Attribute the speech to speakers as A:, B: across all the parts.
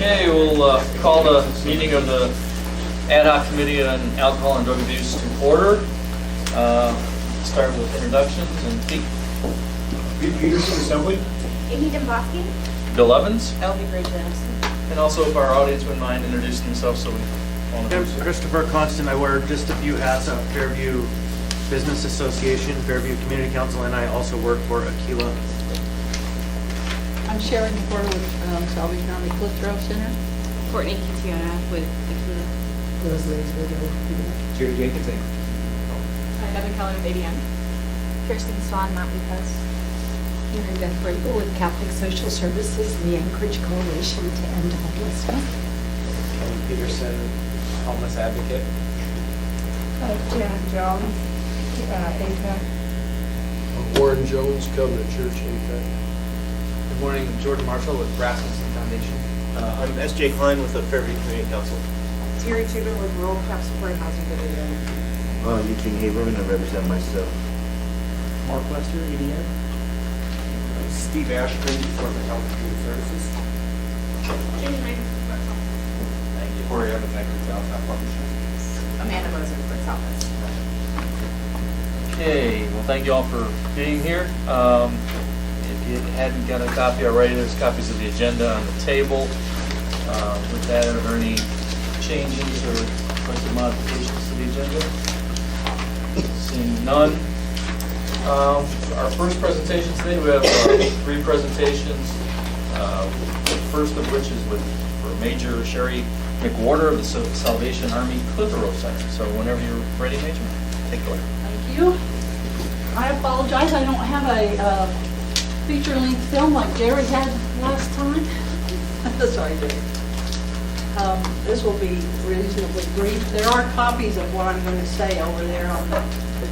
A: Okay, we'll call the meeting of the Ad hoc Committee on Alcohol and Drug Abuse to order. Start with introductions and Pete.
B: Pete Peterson, Assembly.
C: Amy Domboski.
A: Bill Evans.
C: Elvie Gray Johnson.
A: And also, if our audience wouldn't mind introducing themselves so we all know.
D: I'm Christopher Constant. I wear just a few hats at Fairview Business Association, Fairview Community Council, and I also work for Aquila.
E: I'm Sharon McCord with Salvation Army Clitheroe Center.
C: Courtney Kitiona with Aquila.
B: Jerry Jenkins.
C: Heather Keller with ADM. Kirsten Swan, Motley Post.
F: Mary Beth Brable with Catholic Social Services and the Anchorage Coalition to End Homelessness.
D: Kelly Peterson, homeless advocate.
E: Janet Jones, APAC.
G: Warren Jones, Covenant Church, APAC.
D: Good morning, Jordan Marshall with Rasmussen Foundation.
H: I'm S.J. Klein with the Fairview Community Council.
I: Terry Tudor with Rural Cap Support Housing Division.
J: Eugene Haberman, I represent myself.
D: Mark Lester, ADM.
B: Steve Ashton, Department of Health and Human Services.
C: Jamie Raymond with Clerk's Office.
B: Thank you. Corey Evans, Anchorage Downtown Partnership.
I: Amanda Moser, Clerk's Office.
A: Okay, well, thank you all for being here. If you hadn't got a copy already, there's copies of the agenda on the table. With that, are there any changes or requested modifications to the agenda? Seeing none. Our first presentation today, we have three presentations. The first of which is for Major Sherry McWhorter of the Salvation Army Clitheroe Center. So whenever you're ready, Major, take it away.
E: Thank you. I apologize, I don't have a feature-length film like Jerry had last time. Sorry, Jerry. This will be reasonably brief. There are copies of what I'm going to say over there on the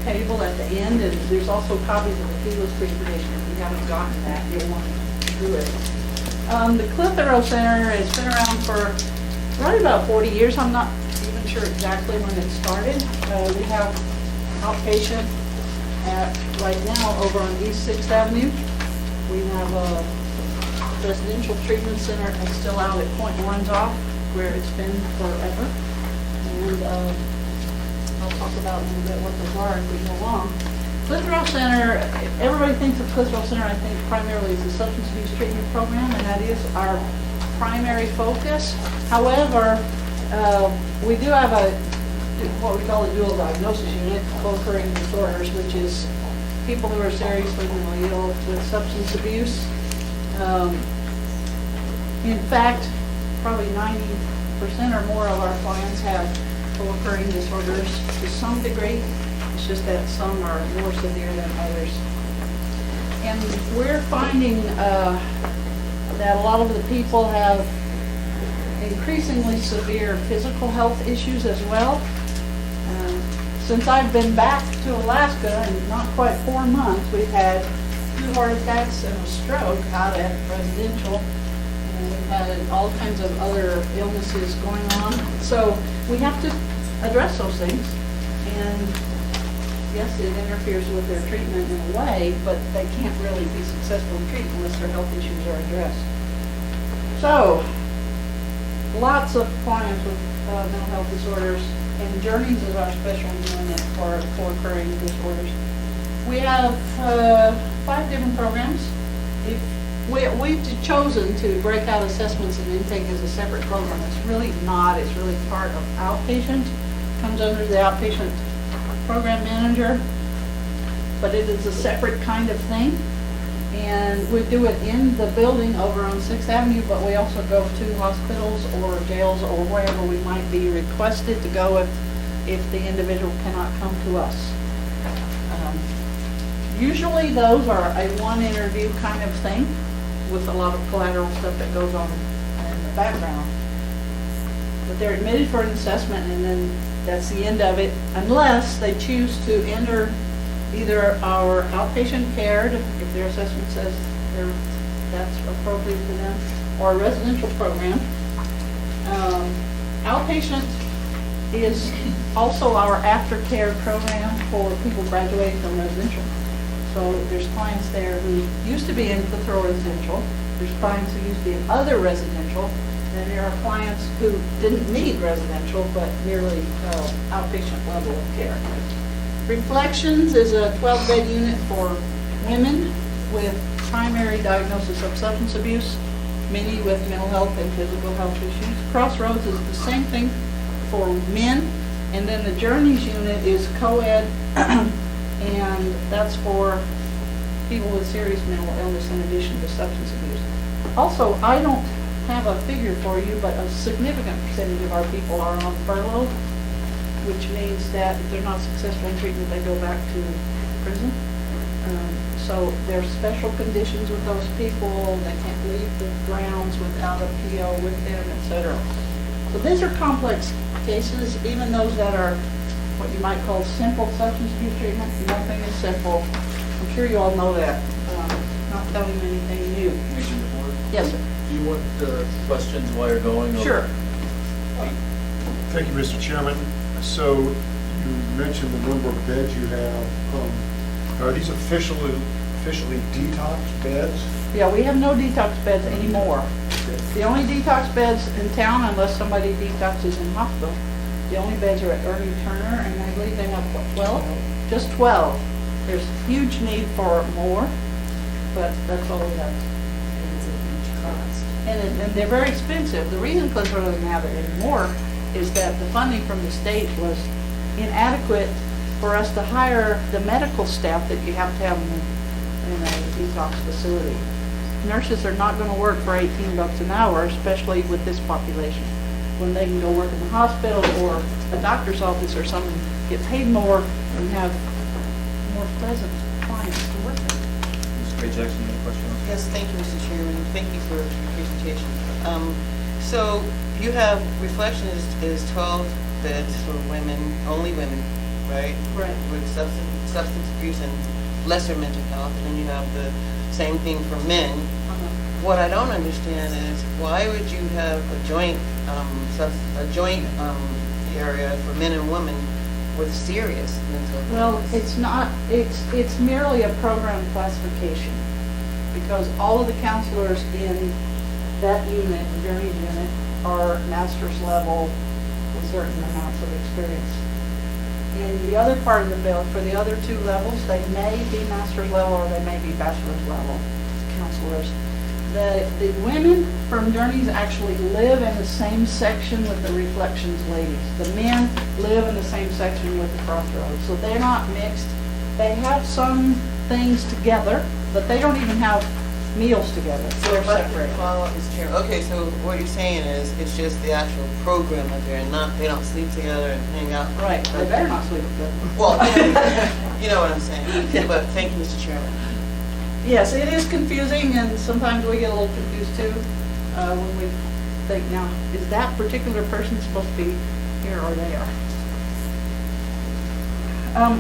E: table at the end, and there's also copies of Aquila's presentation. If you haven't gotten that, you'll want to do it. The Clitheroe Center has been around for right about 40 years. I'm not even sure exactly when it started. We have outpatient right now over on East 6th Avenue. We have a residential treatment center that's still out at Point Orangeoff, where it's been forever. And I'll talk about a little bit what those are as we go along. Clitheroe Center, everybody thinks of Clitheroe Center, I think, primarily as a substance abuse treatment program, and that is our primary focus. However, we do have what we call a dual diagnosis unit, co-occurring disorders, which is people who are seriously mentally ill with substance abuse. In fact, probably 90% or more of our clients have co-occurring disorders to some degree. It's just that some are more severe than others. And we're finding that a lot of the people have increasingly severe physical health issues as well. Since I've been back to Alaska in not quite 4 months, we've had 2 heart attacks and a stroke out at residential. And we've had all kinds of other illnesses going on. So we have to address those things. And yes, it interferes with their treatment in a way, but they can't really be successful in treatment unless their health issues are addressed. So, lots of clients with mental health disorders, and Journeys is our special unit for co-occurring disorders. We have 5 different programs. We've chosen to break out assessments and intake as a separate program. It's really not. It's really part of outpatient. Comes under the outpatient program manager, but it is a separate kind of thing. And we do it in the building over on 6th Avenue, but we also go to hospitals or jails or wherever we might be requested to go if the individual cannot come to us. Usually those are a 1-interview kind of thing with a lot of collateral stuff that goes on in the background. But they're admitted for an assessment, and then that's the end of it, unless they choose to enter either our outpatient care, if their assessment says that's appropriate for them, or a residential program. Outpatient is also our aftercare program for people graduating from residential. So there's clients there who used to be in Clitheroe residential. There's clients who used to be in other residential, And there are clients who didn't need residential, but merely outpatient level of care. Reflections is a 12-bed unit for women with primary diagnosis of substance abuse, many with mental health and physical health issues. Crossroads is the same thing for men. And then the Journeys unit is co-ed, and that's for people with serious mental illness in addition to substance abuse. Also, I don't have a figure for you, but a significant percentage of our people are on furlough, which means that if they're not successful in treatment, they go back to prison. So there's special conditions with those people. They can't leave the grounds without a PO with them, etc. So these are complex cases, even those that are what you might call simple substance abuse treatment. Nothing is simple. I'm sure you all know that. Not telling you anything new.
A: Major report.
E: Yes, sir.
A: Do you want questions while you're going? or-
E: Sure.
B: Thank you, Mr. Chairman. So you mentioned the number of beds you have. Are these officially detox beds?
E: Yeah, we have no detox beds anymore. The only detox beds in town, unless somebody detoxes in hospital, the only beds are at Ernie Turner, and I believe they have, what, 12? Just 12. There's huge need for more, but that's all we have. And they're very expensive. The reason Clintwood doesn't have it anymore is that the funding from the state was inadequate for us to hire the medical staff that you have to have in a detox facility. Nurses are not going to work for $18 an hour, especially with this population, when they can go work in the hospital or a doctor's office or something, get paid more and have more pleasant clients to work with.
A: Mr. Gray Jackson, you have a question?
I: Yes, thank you, Mr. Chairman. Thank you for your presentation. So you have, Reflection is 12 beds for women, only women, right?
E: Right.
I: With substance abuse and lesser mental health, and then you have the same thing for men. What I don't understand is why would you have a joint area for men and women with serious mental health?
E: Well, it's not, it's merely a program classification, because all of the counselors in that unit, the Journeys unit, are master's level with certain amounts of experience. In the other part of the bill, for the other two levels, they may be master's level or they may be bachelor's level counselors. The women from Journeys actually live in the same section with the Reflections ladies. The men live in the same section with the Crossroads. So they're not mixed. They have some things together, but they don't even have meals together. They're separate.
I: Mr. Chairman. Okay, so what you're saying is it's just the actual program up there, and not they don't sleep together and hang out.
E: Right, they better not sleep together.
I: Well, you know what I'm saying.
E: Yeah.
I: But thank you, Mr. Chairman.
E: Yes, it is confusing, and sometimes we get a little confused too, when we think, now, is that particular person supposed to be here or there?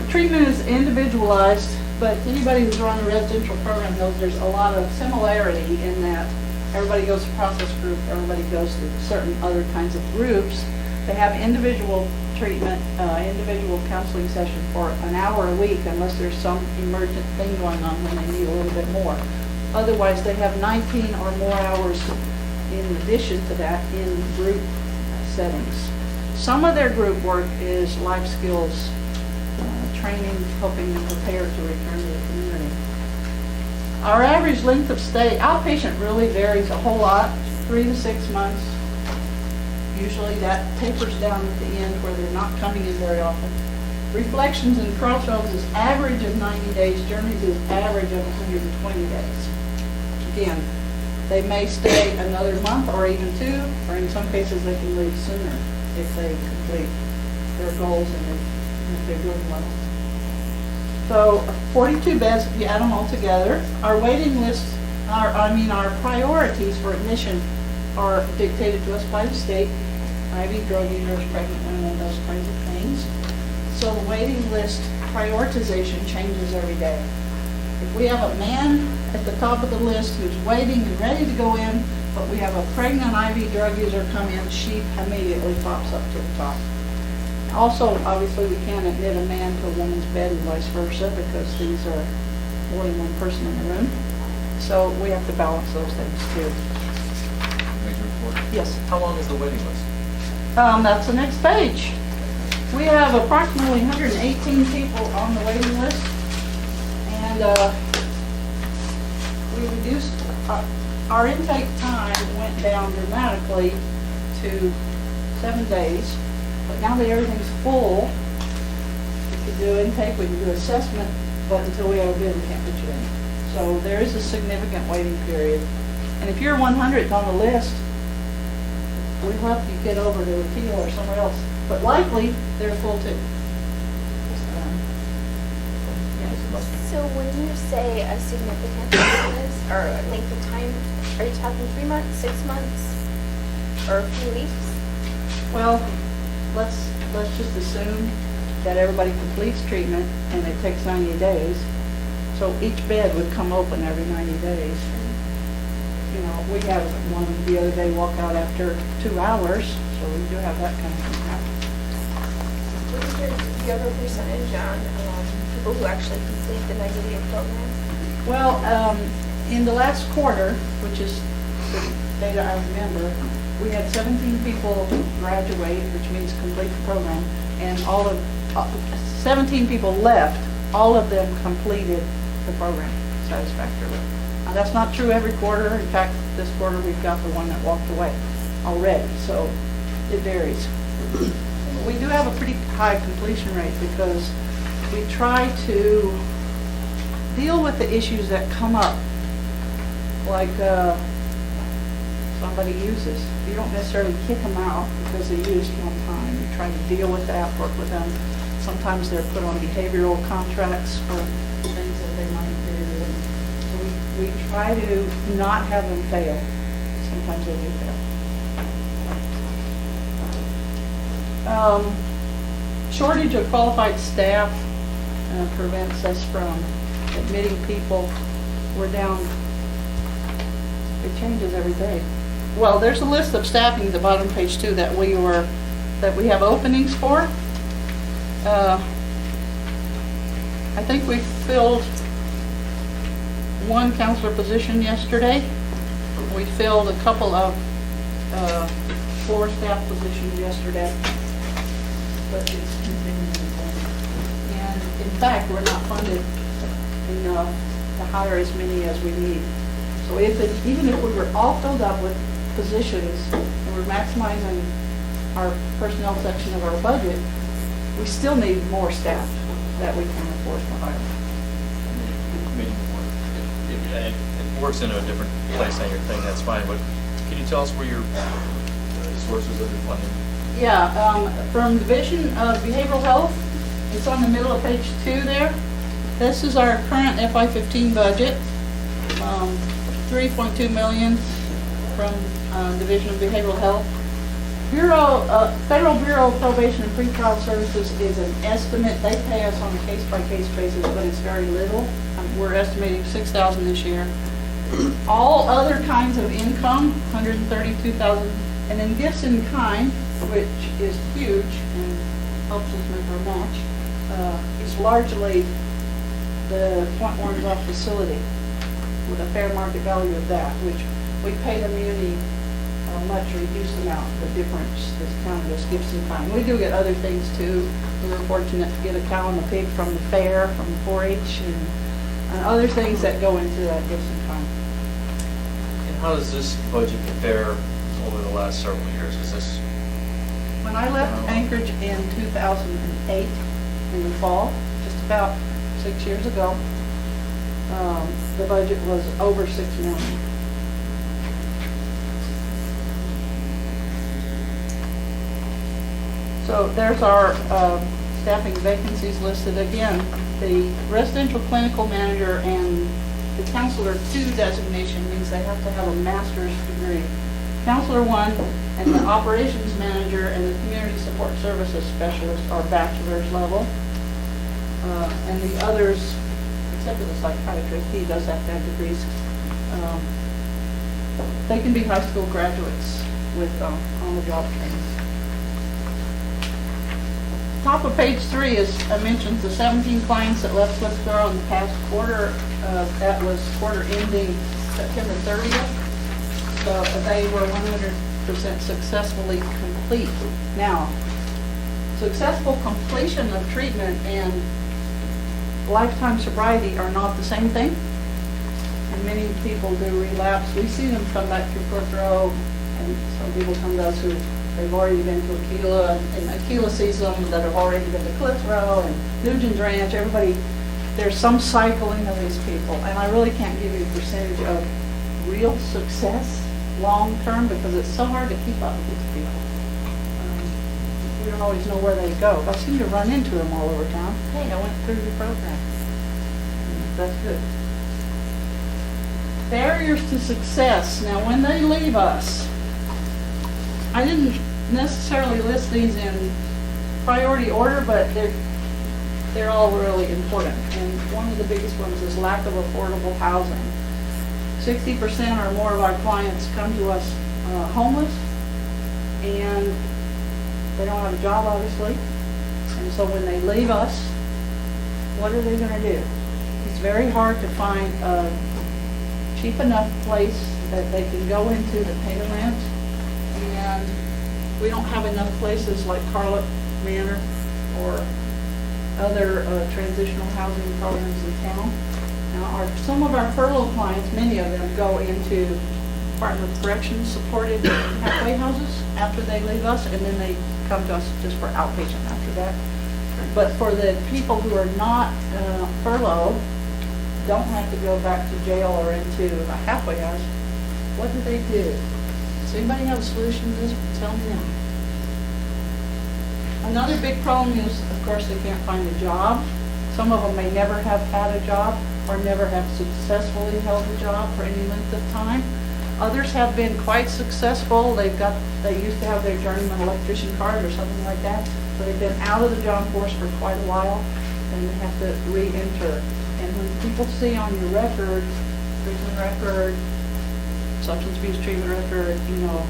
E: Treatment is individualized, but anybody who's run a residential program knows there's a lot of similarity in that everybody goes to process group, everybody goes to certain other kinds of groups. They have individual treatment, individual counseling session for an hour a week, unless there's some emergent thing going on when they need a little bit more. Otherwise, they have 19 or more hours in addition to that in group settings. Some of their group work is life skills training, helping them prepare to return to the community. Our average length of stay, outpatient really varies a whole lot, 3 to 6 months. Usually that tapers down at the end where they're not coming in very often. Reflections and Crossroads is average of 90 days. Journeys is average of 120 days. Again, they may stay another month or even 2, or in some cases they can leave sooner if they complete their goals and if they're doing well. So 42 beds if you add them all together. Our waiting list, our priorities for admission are dictated to us by the state. IV drug users, pregnant women, those kinds of things. So the waiting list prioritization changes every day. If we have a man at the top of the list who's waiting and ready to go in, but we have a pregnant IV drug user come in, she immediately pops up to the top. Also, obviously, we can't admit a man to a woman's bed and vice versa because these are more than one person in the room. So we have to balance those things too.
A: Major report.
E: Yes.
A: How long is the waiting list?
E: That's the next page. We have approximately 118 people on the waiting list, and we reduced, our intake time went down dramatically to 7 days, but now that everything's full, we can do intake, we can do assessment, but until we have a bid, we can't put you in. So there is a significant waiting period. And if you're 100th on the list, we'd help you get over to Akil or somewhere else. But likely, they're full too.
C: So when you say a significant business or a length of time, are you talking 3 months, 6 months, or a few weeks?
E: Well, let's just assume that everybody completes treatment and it takes 90 days. So each bed would come open every 90 days. You know, we had one the other day walk out after 2 hours, so we do have that kind of thing happen.
C: Do you have a percentage on people who actually complete the 90-day program?
E: Well, in the last quarter, which is the data I remember, we had 17 people graduate, which means complete the program, and 17 people left. All of them completed the program satisfactorily. Now, that's not true every quarter. In fact, this quarter we've got the one that walked away already, so it varies. We do have a pretty high completion rate because we try to deal with the issues that come up, like somebody uses. You don't necessarily kick them out because they used one time. You try to deal with that, work with them. Sometimes they're put on behavioral contracts for things that they might do. So we try to not have them fail. Sometimes they do fail. Shortage of qualified staff prevents us from admitting people. We're down, it changes every day. Well, there's a list of staffing at the bottom of page 2 that we have openings for. I think we filled one counselor position yesterday. We filled a couple of floor staff positions yesterday. But it's continuing. And in fact, we're not funded enough to hire as many as we need. So even if we were all filled up with positions and we're maximizing our personnel section of our budget, we still need more staff that we can afford to hire.
A: It works in a different place on your thing, that's fine, but can you tell us where your sources of your funding?
E: Yeah, from Division of Behavioral Health, it's on the middle of page 2 there. This is our current FY15 budget, 3.2 million from Division of Behavioral Health. Federal Bureau of Probation and Pretrial Services is an estimate. They pay us on a case-by-case basis, but it's very little. We're estimating $6,000 this year. All other kinds of income, $132,000, and then gifts in kind, which is huge and helps us make our match, is largely the Point Warren facility with a fair market value of that, which we pay the muni a much reduced amount. The difference is counted as gifts in kind. We do get other things too. We were fortunate to get a cow and a pig from the fair, from 4-H, and other things that go into that gifts in kind.
A: And how does this budget compare over the last several years? Is this?
E: When I left Anchorage in 2008, in the fall, just about 6 years ago, the budget was over $6 million. So there's our staffing vacancies listed again. The residential clinical manager and the counselor 2 designation means they have to have a master's degree. Counselor 1 and the operations manager and the community support services specialist are bachelor's level. And the others, except for the psychiatrist, he does have to have degrees. They can be high school graduates with on-the-job training. Top of page 3 mentions the 17 clients that left Swiftboro in the past quarter. That was quarter ending September 30th. they were 100% successfully complete. Now, successful completion of treatment and lifetime sobriety are not the same thing. And many people do relapse. We see them come back through Cliff Row, and some people come to us who they've already been to Aquila, and Aquila sees them that have already been to Cliff Row and Nugent's Ranch. Everybody, there's some cycling of these people, and I really can't give you a percentage of real success long term because it's so hard to keep up with these people. We don't always know where they go. I seem to run into them all over town. Hey, I went through the program. That's good. Barriers to success. Now, when they leave us, I didn't necessarily list these in priority order, but they're all really important. And one of the biggest ones is lack of affordable housing. 60% or more of our clients come to us homeless, and they don't have a job, obviously. And so when they leave us, what are they going to do? It's very hard to find a cheap enough place that they can go into to pay the rent. And we don't have enough places like Carlett Manor or other transitional housing programs in town. Now, some of our furlough clients, many of them go into Department of Corrections supported halfway houses after they leave us, and then they come to us just for outpatient after that. But for the people who are not furloughed, don't have to go back to jail or into a halfway house, what do they do? Does anybody have a solution to this? Tell me now. Another big problem is, of course, they can't find a job. Some of them may never have had a job or never have successfully held a job for any length of time. Others have been quite successful. They used to have their journeyman electrician card or something like that. So they've been out of the job force for quite a while, and they have to re-enter. And when people see on your record, prison record, substance abuse treatment record,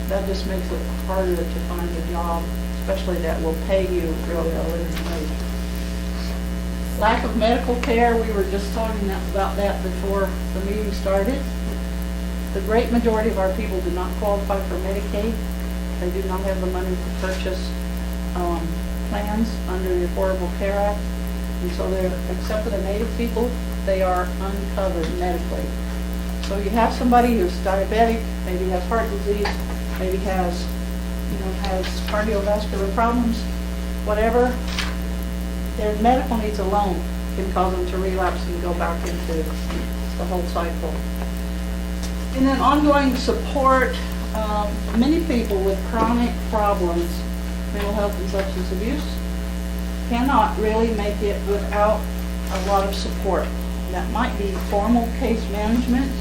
E: that just makes it harder to find a job, especially that will pay you really a living wage. Lack of medical care, we were just talking about that before the meeting started. The great majority of our people do not qualify for Medicaid. They do not have the money to purchase plans under the Affordable Care Act. And so except for the Native people, they are uncovered medically. So you have somebody who's diabetic, maybe has heart disease, maybe has cardiovascular problems, whatever, their medical needs alone can cause them to relapse and go back into the whole cycle. And then ongoing support, many people with chronic problems, mental health and substance abuse, cannot really make it without a lot of support. That might be formal case management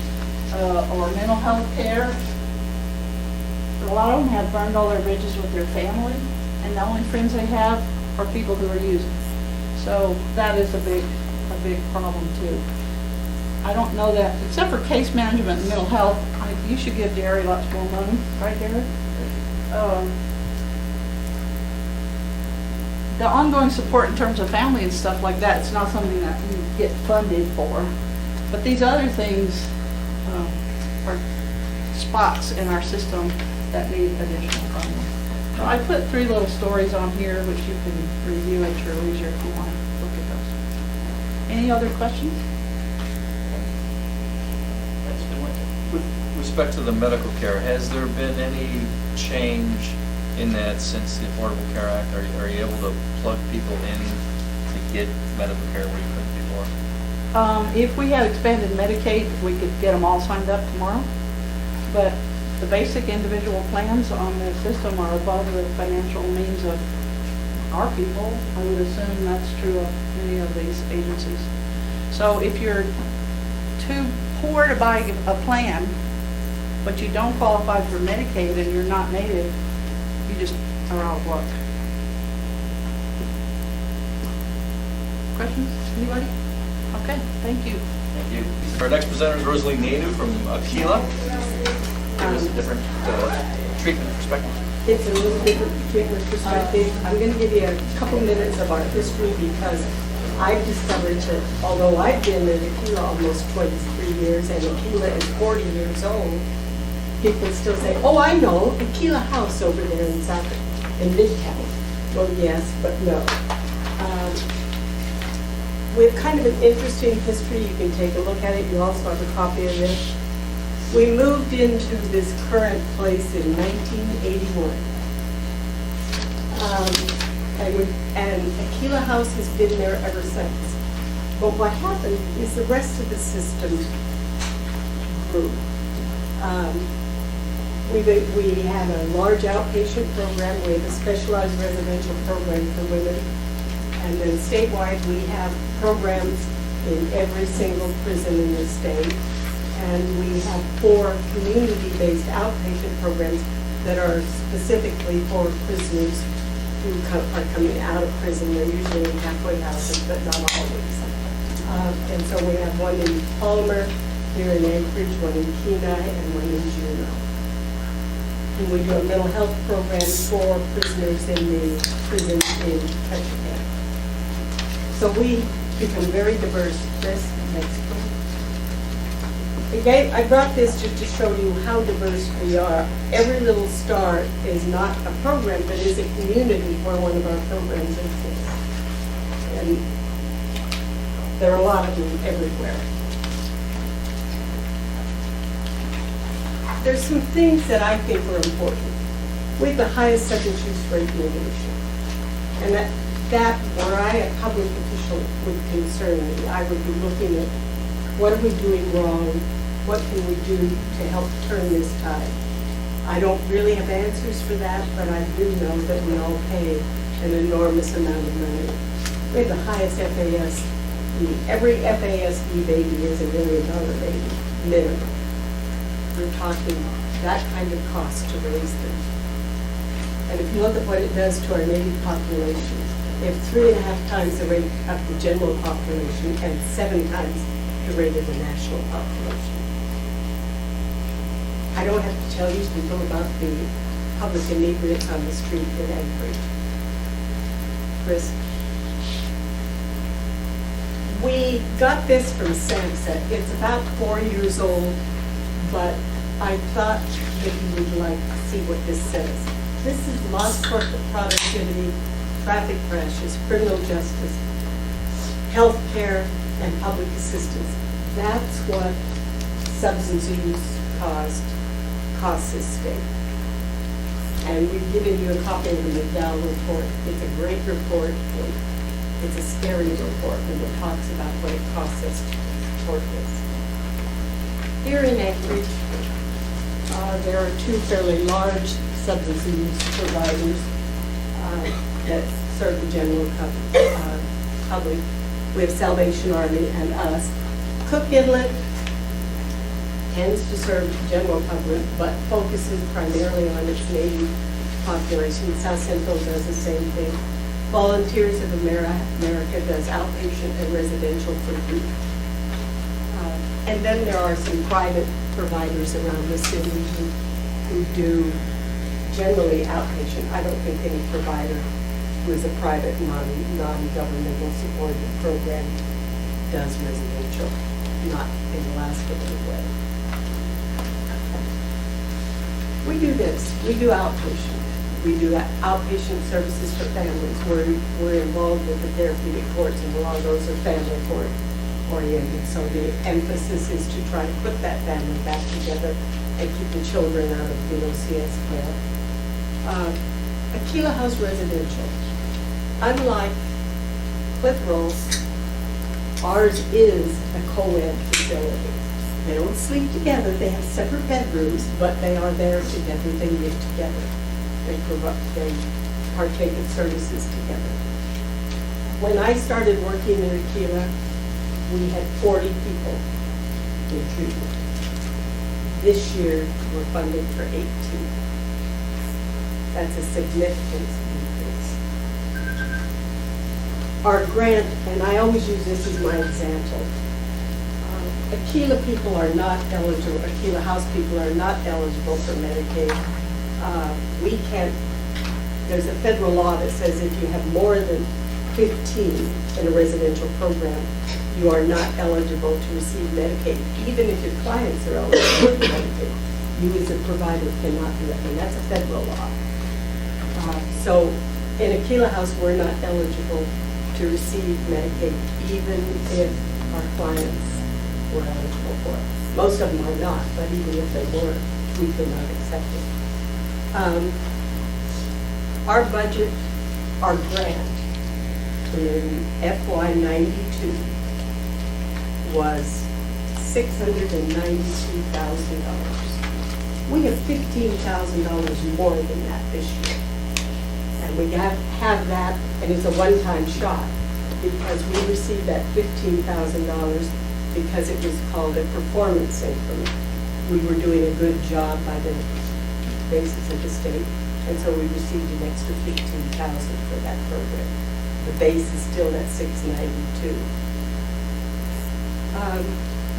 E: or mental health care. But a lot of them have burned all their bridges with their family, and the only friends they have are people who are using. So that is a big problem too. I don't know that, except for case management and mental health, you should give Jerry lots more money, right, Jerry? The ongoing support in terms of family and stuff like that, it's not something that you get funded for. But these other things are spots in our system that need additional funding. So I put 3 little stories on here, which you can review at your leisure if you want to look at those. Any other questions?
A: With respect to the medical care, has there been any change in that since the Affordable Care Act? Are you able to plug people in to get medical care where you couldn't before?
E: If we had expanded Medicaid, we could get them all signed up tomorrow. But the basic individual plans on the system are above the financial means of our people. I would assume that's true of many of these agencies. So if you're too poor to buy a plan, but you don't qualify for Medicaid and you're not Native, you just are out of luck. Questions? Anybody? Okay, thank you.
A: Thank you. Our next presenter is Rosalie Nadeau from Aquila. Give us a different treatment perspective.
F: It's a little different treatment perspective. I'm going to give you a couple minutes of our history because I've discovered that although I've been in Aquila almost 23 years and Aquila is 40 years old, people still say, oh, I know, Aquila House over there in Midtown. Well, yes, but no. We have kind of an interesting history. You can take a look at it. You also have a copy of this. We moved into this current place in 1981. And Aquila House has been there ever since. But what happened is the rest of the system grew. We have a large outpatient program. We have a specialized residential program for women. And then statewide, we have programs in every single prison in the state. And we have 4 community-based outpatient programs that are specifically for prisoners who are coming out of prison. They're usually in halfway houses, but not always. And so we have one in Palmer, here in Anchorage, one in Kenai, and one in Juneau. And we do a mental health program for prisoners in the prison in Ketchikan. So we become very diverse. Chris, next one. Okay, I brought this just to show you how diverse we are. Every Little Star is not a program, but is a community where one of our programs exists. And there are a lot of them everywhere. There's some things that I think are important. We have the highest substance use rate in the nation. And that where I, a public official, would concern me. I would be looking at what are we doing wrong? What can we do to help turn this tide? I don't really have answers for that, but I do know that we all pay an enormous amount of money. We have the highest FAS. Every FASD baby is $1 million baby, minimum. We're talking that kind of cost to raise them. And if you look at what it does to our native population, they have 3.5 times the rate of the general population and 7 times the rate of the national population. I don't have to tell you people about the public inebriates on the street in Anchorage. Chris? We got this from SAMHSA. It's about 4 years old, but I thought that you would like to see what this says. This is lost corporate productivity, traffic crashes, criminal justice, health care, and public assistance. That's what substance use costs this state. And we've given you a copy of the McDowell report. It's a great report. It's a scary report when it talks about what it costs us to support this. Here in Anchorage, there are 2 fairly large substance use providers that serve the general public. We have Salvation Army and us. Cook Inlet tends to serve the general public, but focuses primarily on its native population. South Central does the same thing. Volunteers of America does outpatient and residential for youth. And then there are some private providers around the city who do generally outpatient. I don't think any provider who is a private, non-governmental supported program does residential, not in Alaska anyway. We do this. We do outpatient. We do outpatient services for families. We're involved with the therapeutic courts, and a lot of those are family court oriented. So the emphasis is to try to put that family back together and keep the children out of the OCS care. Aquila House Residential. Unlike Cliff Rolls, ours is a co-ed facility. They don't sleep together. They have separate bedrooms, but they are there together. They live together. They partake in services together. When I started working in Aquila, we had 40 people in treatment. This year, we're funded for 18. That's a significant increase. Our grant, and I always use this as my example, Aquila people are not eligible, Aquila House people are not eligible for Medicaid. We can't, there's a federal law that says if you have more than 15 in a residential program, you are not eligible to receive Medicaid, even if your clients are eligible for Medicaid. You as a provider cannot do it, and that's a federal law. So in Aquila House, we're not eligible to receive Medicaid, even if our clients were eligible for it. Most of them are not, but even if they were, we could not accept it. Our budget, our grant in FY '92 was $692,000. We have $15,000 more than that this year. And we have that, and it's a one-time shot, because we received that $15,000 because it was called a performance increment. We were doing a good job by the basis of the state, and so we received an extra $15,000 for that program. The base is still at $692,000.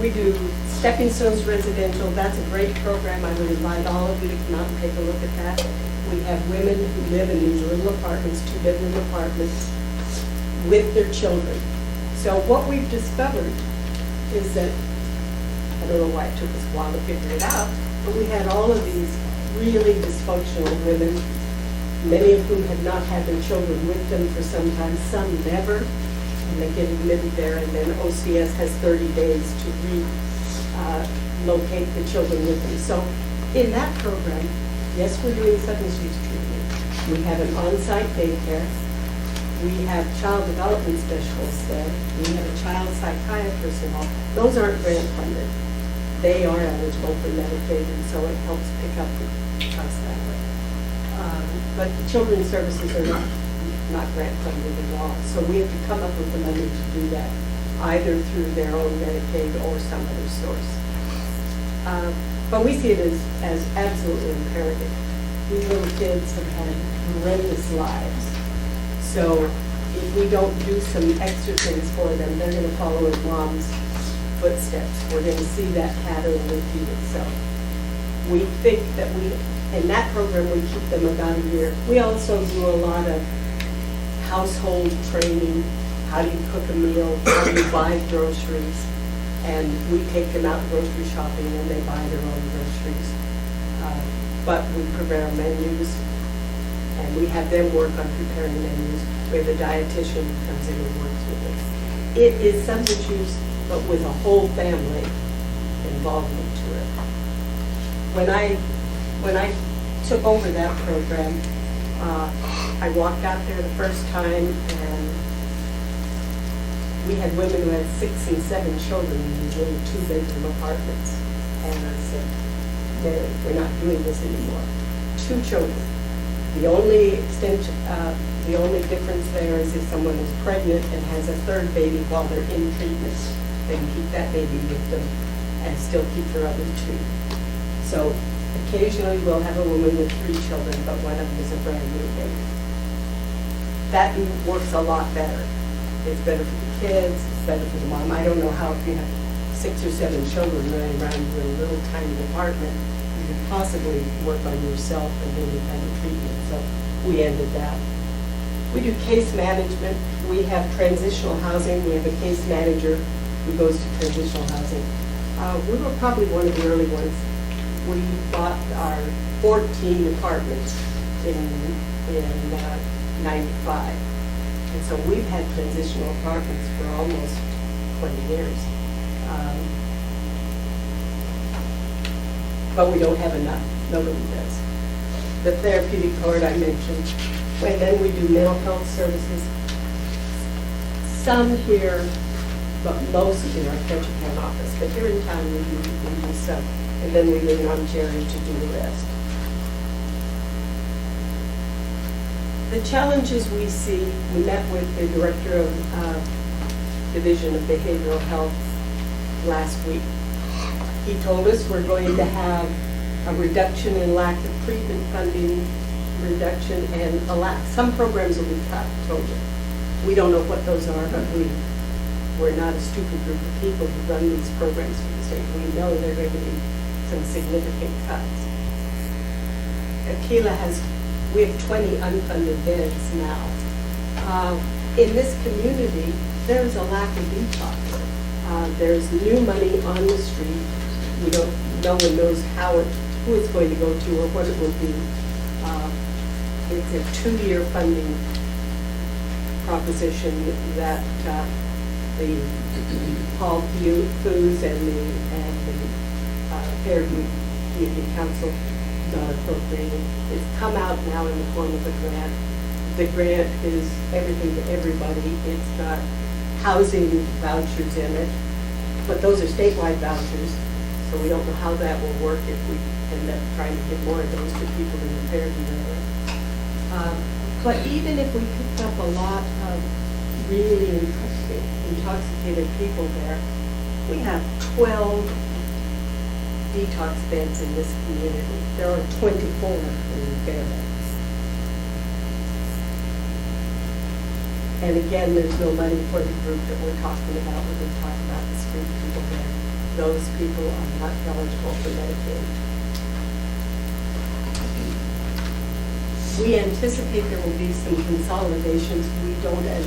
F: We do Stepping Stones Residential. That's a great program. I would invite all of you to come out and take a look at that. We have women who live in these little apartments, 2-bedroom apartments, with their children. So what we've discovered is that, I don't know why it took us a while to figure it out, but we had all of these really dysfunctional women, many of whom had not had their children with them for some time, some never, and they get admitted there, and then OCS has 30 days to relocate the children with them. So in that program, yes, we're doing substance use treatment. We have an on-site daycare. We have child development specialists there. We have a child psychiatrist involved. Those aren't grant funded. They are eligible for Medicaid, and so it helps pick up the cost that way. But the children's services are not grant funded at all. So we have to come up with the money to do that, either through their own Medicaid or some other source. But we see it as absolutely imperative. These little kids have had horrendous lives. So if we don't do some extra things for them, they're going to follow in mom's footsteps. We're going to see that pattern repeat itself. We think that in that program, we keep them about a year. We also do a lot of household training. How do you cook a meal? How do you buy groceries? And we take them out grocery shopping and they buy their own groceries. But we prepare menus and we have them work on preparing menus where the dietitian comes in and works with us. It is substance use, but with a whole family involvement to it. When I took over that program, I walked out there the first time and we had women who had 6 and 7 children in these little 2-bedroom apartments. And I said, Mary, we're not doing this anymore. 2 children. The only difference there is if someone is pregnant and has a 3rd baby while they're in treatment, they can keep that baby with them and still keep their other 2. So occasionally we'll have a woman with 3 children, but one of them is a brand new baby. That works a lot better. It's better for the kids, it's better for the mom. I don't know how if you have 6 or 7 children running around in a little tiny apartment, you could possibly work on yourself and independent treatment. So we ended that. We do case management. We have transitional housing. We have a case manager who goes to transitional housing. We were probably one of the early ones. We bought our 14 apartments in 95. And so we've had transitional apartments for almost 20 years. But we don't have enough. Nobody does. The therapeutic court I mentioned. And then we do mental health services. Some here, but most in our Ketchikan office. But here in town we do some. And then we lean on Jerry to do the rest. The challenges we see, we met with the director of Division of Behavioral Health last week. He told us we're going to have a reduction in lack of treatment funding, reduction and some programs will be cut, told you. We don't know what those are, but we're not a stupid group of people who run these programs for the state. We know there are going to be some significant cuts. Aquila we have 20 unfunded beds now. In this community, there's a lack of detox. There's new money on the street. No one knows how it who it's going to go to or what it will be. It's a 2-year funding proposition that the Paul Foods and the Fairview Community Council got appropriated. It's come out now in the form of a grant. The grant is everything to everybody. It's got housing vouchers in it, but those are statewide vouchers, so we don't know how that will work if we end up trying to get more of those to people in the Fairview area. But even if we picked up a lot of really intoxicated people there, we have 12 detox beds in this community. There are 24 in Fairbanks. And again, there's no money for the group that we're talking about when we talk about the street people there. Those people are not eligible for Medicaid. We anticipate there will be some consolidations. We don't have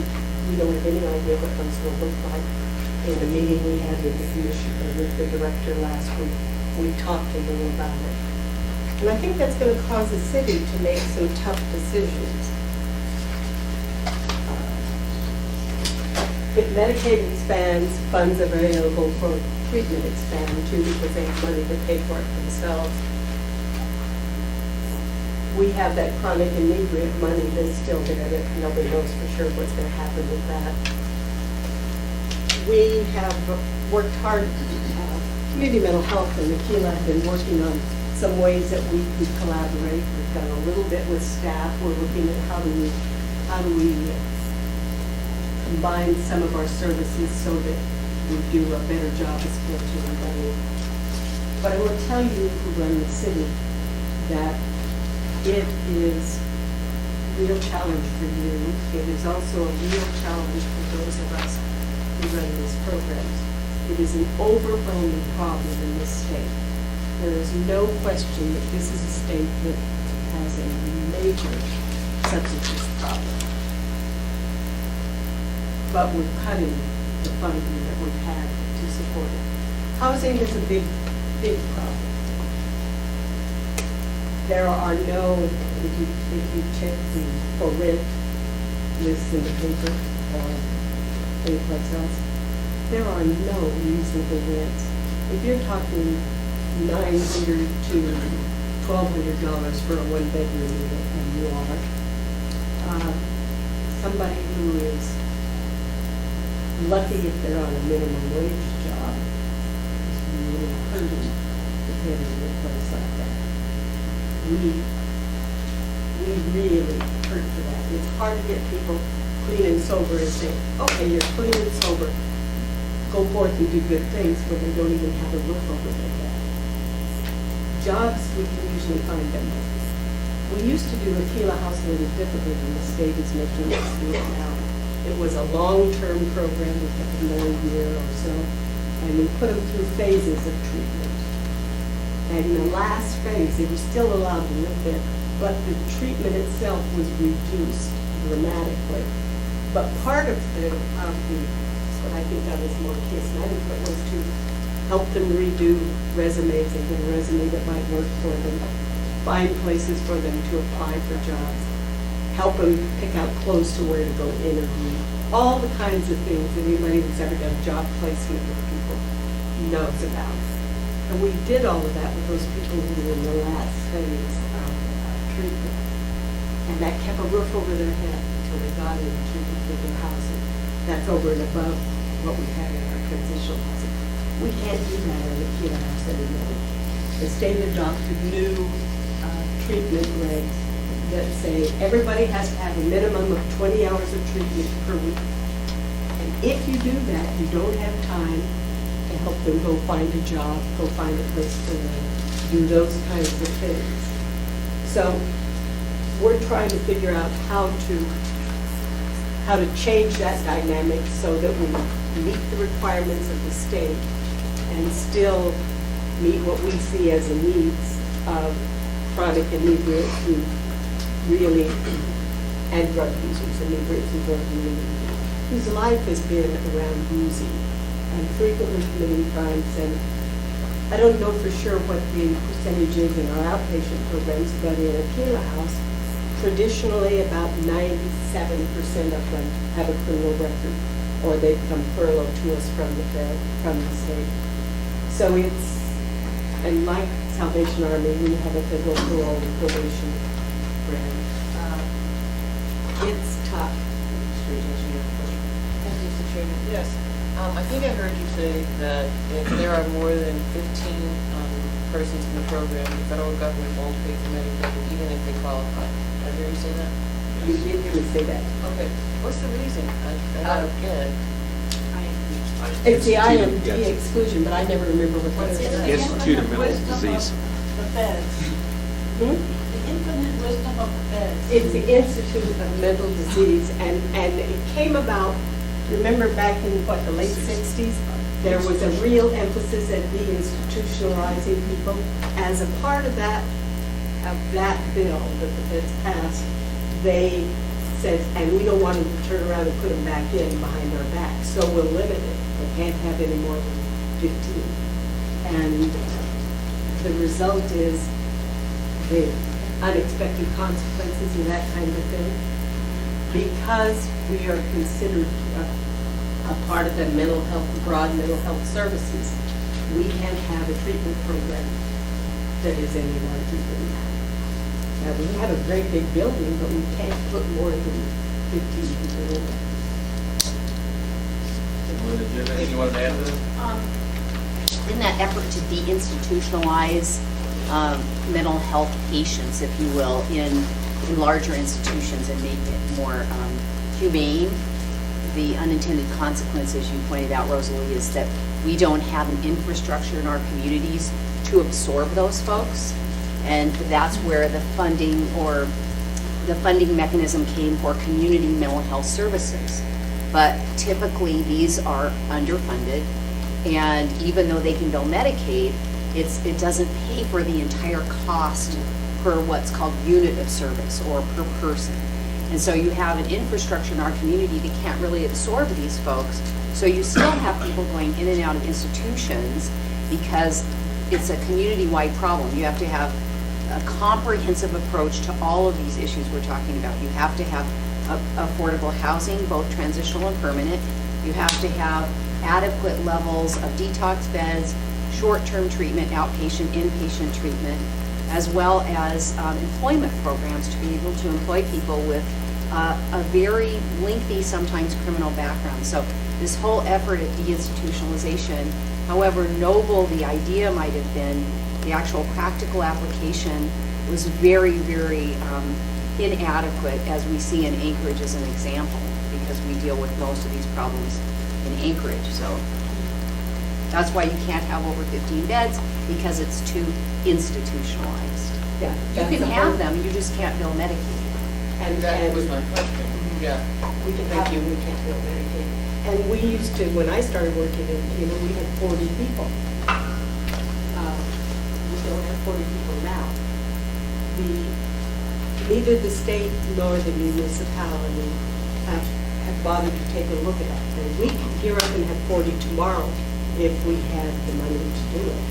F: any idea what those will look like. In the meeting we had with the commissioner, with the director last week, we talked a little about it. And I think that's going to cause the city to make some tough decisions. If Medicaid expands, funds available for treatment expand too, because they have money to pay for it themselves. We have that chronic inebriate money that's still there that nobody knows for sure what's going to happen with that. We have worked hard, Community Mental Health and Aquila have been working on some ways that we could collaborate. We've done a little bit with staff. We're looking at how do we combine some of our services so that we do a better job of splitting money. But I will tell you who run the city that it is a real challenge for you. It is also a real challenge for those of us who run these programs. It is an overwhelming problem in this state. There is no question that this is a state that has a major substance use problem. But we're cutting the funding that we've had to support it. Housing is a big, big problem. There are no, if you check the for rent lists in the paper or anyplace else, there are no reasonable rents. If you're talking $900 to $1,200 for a one-bedroom unit, and you are, somebody who is lucky if they're on a minimum wage job is really hurting to pay in a place like that. We really hurt for that. It's hard to get people clean and sober and say, okay, you're clean and sober, go forth and do good things, when they don't even have a roof over their head. Jobs, we can usually find them. We used to do Aquila House a little differently than the state is making us do it now. It was a long-term program, we kept them there a year or so, and we put them through phases of treatment. And in the last phase, they were still allowed to live there, but the treatment itself was reduced dramatically. But part of what I think of as more case management was to help them redo resumes and get a resume that might work for them, find places for them to apply for jobs, help them pick out close to where to go interview, all the kinds of things that anybody who's ever done job placement with people knows about. And we did all of that with those people who were in the last phase of treatment. And that kept a roof over their head until they got into the housing. That's over and above what we had in our transitional housing. We can't do that in the Aquila House anymore. The state adopted new treatment regs that say everybody has to have a minimum of 20 hours of treatment per week. And if you do that, you don't have time to help them go find a job, go find a place to live, do those kinds of things. So we're trying to figure out how to change that dynamic so that we meet the requirements of the state and still meet what we see as the needs of chronic inebriates who really, and drug users, inebriates and drug users, whose life has been around boozing and frequently committing crimes and I don't know for sure what the percentage is in our outpatient programs, but in Aquila House, traditionally about 97% of them have a criminal record, or they become furloughed to us from the state. So it's, and like Salvation Army, we have a federal parole and probation grant. It's tough.
I: Thank you, Mr. Chairman. Yes. I think I heard you say that if there are more than 15 persons in the program, the federal government won't pay for Medicaid, even if they qualify. Did I hear you say that?
F: You did hear me say that.
I: Okay. What's the reason? I don't get it.
F: It's the IMD exclusion, but I never remember what
I: What's
F: that
I: it?
F: is.
E: Institute of Mental Disease. The feds.
F: Hmm?
E: The infinite wisdom of the feds.
F: It's the Institute of Mental Disease, and it came about, remember back in, what, the late 60s? There was a real emphasis at deinstitutionalizing people. As a part of that bill that the feds passed, they said, and we don't want them to turn around and put them back in behind our back, so we'll limit it. They can't have any more than 15. And the result is the unexpected consequences and that kind of thing. Because we are considered a part of the mental health, broad mental health services, we can't have a treatment program that is any larger than that. Now, we have a great big building, but we can't put more than 15 people in it.
A: Linda, do you have anything you wanted to add to that?
K: In that effort to deinstitutionalize mental health patients, if you will, in larger institutions and make it more humane, the unintended consequence, as you pointed out, Rosalie, is that we don't have an infrastructure in our communities to absorb those folks. And that's where the funding mechanism came for community mental health services. But typically, these are underfunded, and even though they can bill Medicaid, it doesn't pay for the entire cost per what's called unit of service or per person. And so you have an infrastructure in our community that can't really absorb these folks. So you still have people going in and out of institutions because it's a community-wide problem. You have to have a comprehensive approach to all of these issues we're talking about. You have to have affordable housing, both transitional and permanent. You have to have adequate levels of detox beds, short-term treatment, outpatient, inpatient treatment, as well as employment programs to be able to employ people with a very lengthy, sometimes criminal background. So this whole effort at deinstitutionalization, however noble the idea might have been, the actual practical application was very, very inadequate, as we see in Anchorage as an example, because we deal with most of these problems in Anchorage. So that's why you can't have over 15 beds, because it's too institutionalized.
F: Yeah,
K: You can have them, you just can't bill Medicaid.
F: And
I: That was my question. Yeah.
F: we can have them, we can't bill Medicaid. And we used to, when I started working in, we had 40 people. We don't have 40 people now. Neither the state nor the municipality have bothered to take a look at that. And we could gear up and have 40 tomorrow if we had the money to do it.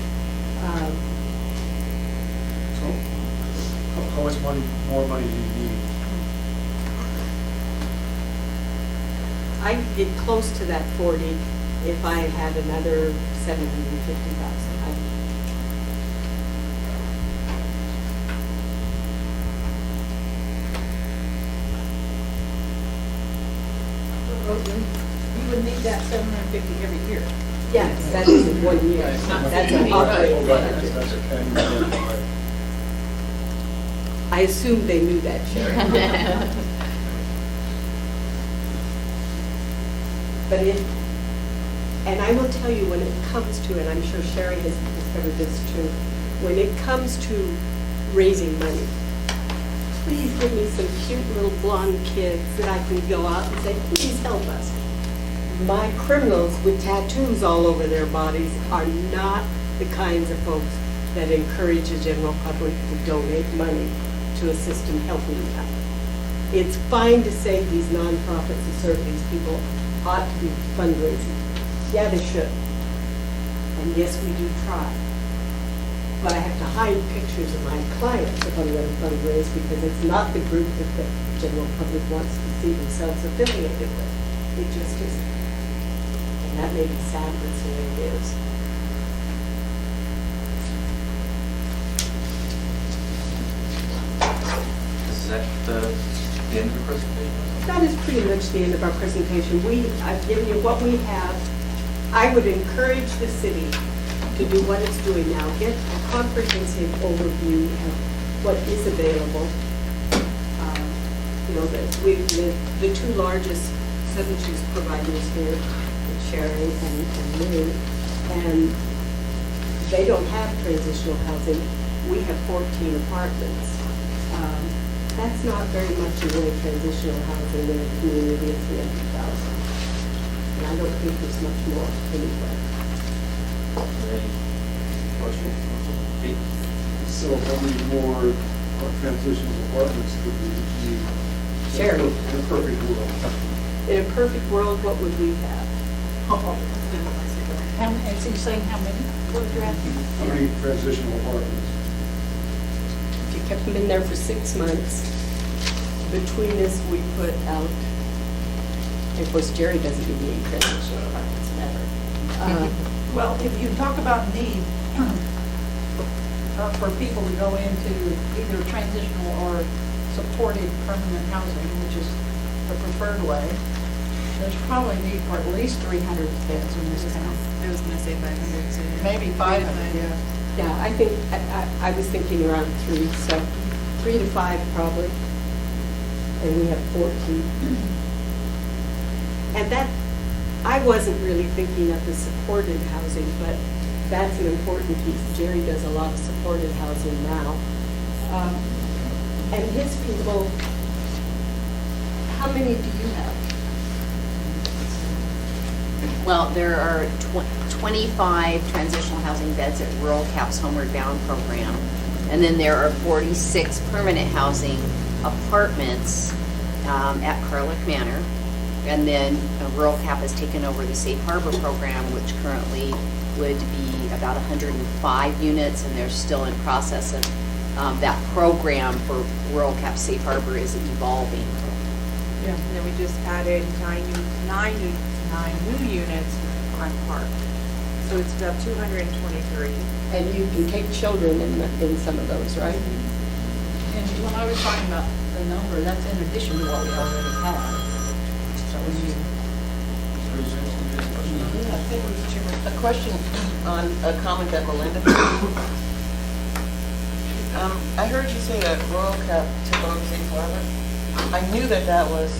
B: So how much more money do you need?
F: I'd get close to that 40 if I had another 750,000.
E: You would need that 750 every year.
F: Yes, that is in 1 year. That's an operating budget.
B: That's a annual.
F: I assume they knew that, Sharon. But and I will tell you, when it comes to, and I'm sure Sherry has discovered this too, when it comes to raising money, please give me some cute little blonde kids that I can go out and say, please help us. My criminals with tattoos all over their bodies are not the kinds of folks that encourage the general public to donate money to a system helping them. It's fine to say these nonprofits that serve these people ought to be fundraising. Yeah, they should. And yes, we do try. but I have to hide pictures of my clients if I'm going to fundraise because it's not the group that the general public wants to see themselves affiliated with. It just isn't. And that may be sad, but it's the way it is.
A: Is that the end of your presentation?
F: That is pretty much the end of our presentation. I've given you what we have. I would encourage the city to do what it's doing now, get a comprehensive overview of what is available. You know, the two largest Seven Shoes providers here, Sherry and Lou, and they don't have transitional housing. We have 14 apartments. That's not very much in the way of transitional housing in a community of 300,000. And I don't think there's much more anywhere.
A: Any questions? Pete?
B: So how many more transitional apartments could we need?
F: Sherry.
B: In a perfect world.
F: In a perfect world, what would we have?
E: Is he saying how many? What was your asking?
B: How many transitional apartments?
F: If you kept them in there for 6 months, between us, we put out, of course, Jerry doesn't do any transitional apartments, never.
E: Well, if you talk about need for people to go into either transitional or supported permanent housing, which is the preferred way, there's probably need for at least 300 beds in this town.
I: I was gonna say 500 too.
E: Maybe 500, yeah.
F: Yeah, I think, I was thinking around 3, so 3 to 5 probably. And we have 14. And that, I wasn't really thinking of the supported housing, but that's an important piece. Jerry does a lot of supported housing now. And his people, how many do you have?
K: Well, there are 25 transitional housing beds at Rural Cap's Homeward Bound program. And then there are 46 permanent housing apartments at Carlick Manor. And then Rural Cap has taken over the Safe Harbor program, which currently would be about 105 units, and they're still in process of that program for Rural Cap Safe Harbor is evolving.
I: Yeah. And then we just added 9 new units in Front Park. So it's about 223.
F: And you can take children in some of those, right?
E: And when I was talking about the number, that's in addition to what we already have. So when you,
I: Yeah, thank you, Mr. Chairman. A question on a comment that Melinda made. I heard you say that Royal Cap took over Safe Harbor. I knew that that was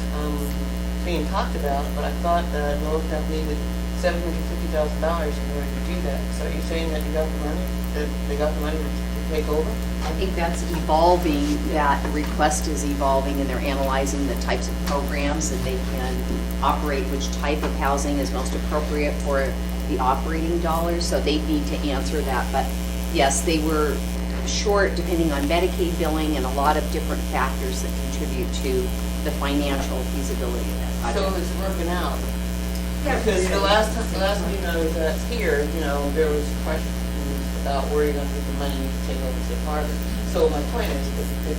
I: being talked about, but I thought that Royal Cap needed $750,000 in order to do that. So are you saying that you got the money, that they got the money to take over?
K: I think that's evolving, that request is evolving, and they're analyzing the types of programs that they can operate, which type of housing is most appropriate for the operating dollars, so they need to answer that. But yes, they were short depending on Medicaid billing and a lot of different factors that contribute to the financial feasibility of that
I: So
K: project.
I: it's working out. Because the last meeting I was at here, there was questions about where you're going to get the money to take over Safe Harbor. So my point is, if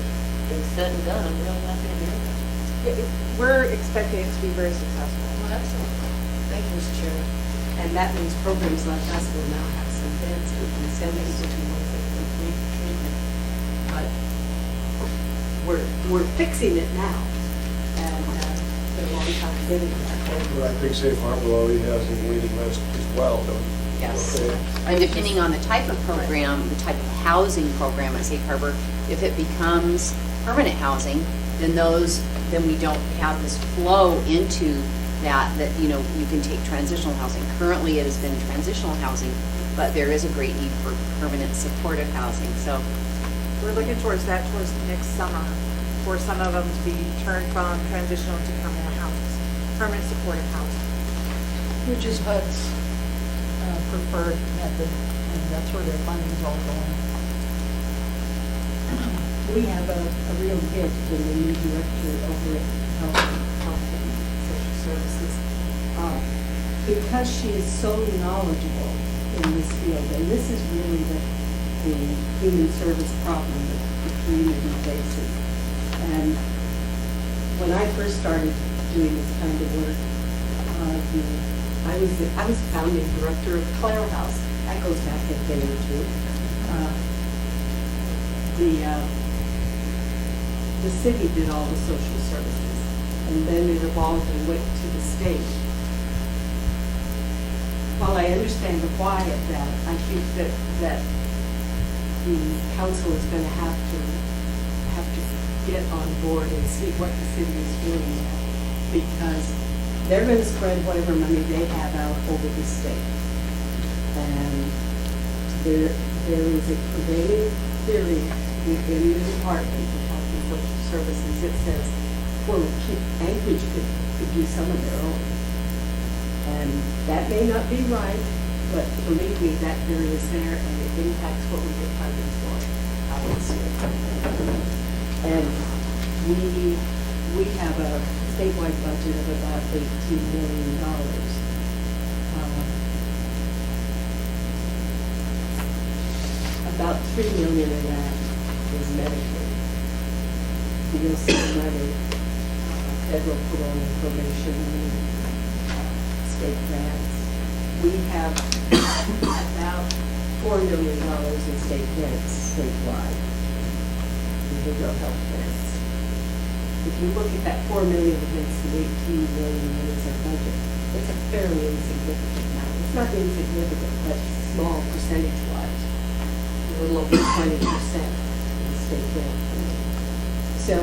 I: it's said and done, I'm really not going to be there.
L: We're expecting it to be very successful.
I: Well, excellent. Thank you, Mr. Chairman.
F: And that means programs like us will now have some beds we can send people to once they complete treatment. But we're fixing it now, and it's been a long time getting there.
B: But I think Safe Harbor already has a waiting list as well, don't you?
K: Yes.
B: Okay.
K: And depending on the type of program, the type of housing program at Safe Harbor, if it becomes permanent housing, then we don't have this flow into that you can take transitional housing. Currently, it has been transitional housing, but there is a great need for permanent supportive housing. So
L: We're looking towards next summer, for some of them to be turned from transitional to permanent houses, permanent supportive housing.
E: which is HUD's preferred method, and that's where their funding's all going.
F: We have a real gift in the new director over at Health and Social Services. Because she is so knowledgeable in this field, and this is really the the human service problem that the community faces. And when I first started doing this kind of work, I was founding director of Clare House. That goes back a day or two. The city did all the social services, and then it evolved and went to the state. While I understand the why of that, I think that the council is going to have to get on board and see what the city is doing now, because they're going to spread whatever money they have out over the state. And there is a prevailing theory within the Department of Health and Social Services that says, well, Anchorage could do some of their own. And that may not be right, but believe me, that theory is there, and it impacts what we get funded for, obviously. And we have a statewide budget of about $18 million. About $3 million of that is Medicaid. You'll see money, federal parole and probation, state grants. We have about $4 million in state grants statewide, behavioral health grants. If you look at that $4 million against the $18 million that is our budget, it's a fairly insignificant amount. It's not insignificant, but small percentage-wise. A little over 20% in state grant funding. So,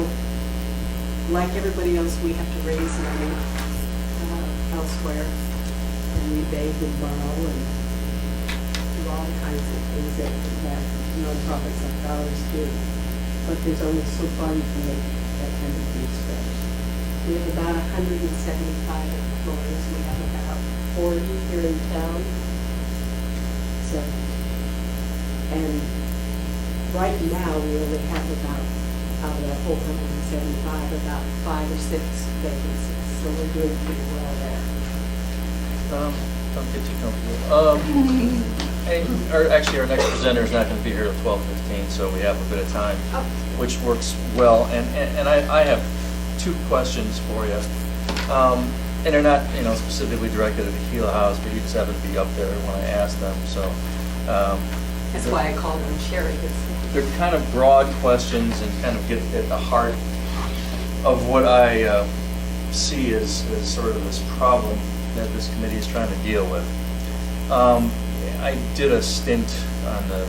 F: like everybody else, we have to raise money elsewhere, and we beg and borrow and do all kinds of things that nonprofits like ours do. But there's only so far you can make that kind of thing stretch. We have about 175 employees. We have about 40 here in town. So, and right now we only have about, out of that whole 175, about 5 or 6 vacancies. So we're doing pretty well there.
A: Don't get too comfortable. Actually, our next presenter is not going to be here till 12:15, so we have a bit of time, which works well. And I have 2 questions for you. And they're not, specifically directed at the Gila House, but you just happen to be up there when I asked them, so.
F: That's why I called them Sherry.
A: They're kind of broad questions and kind of get at the heart of what I see as sort of this problem that this committee is trying to deal with. I did a stint on the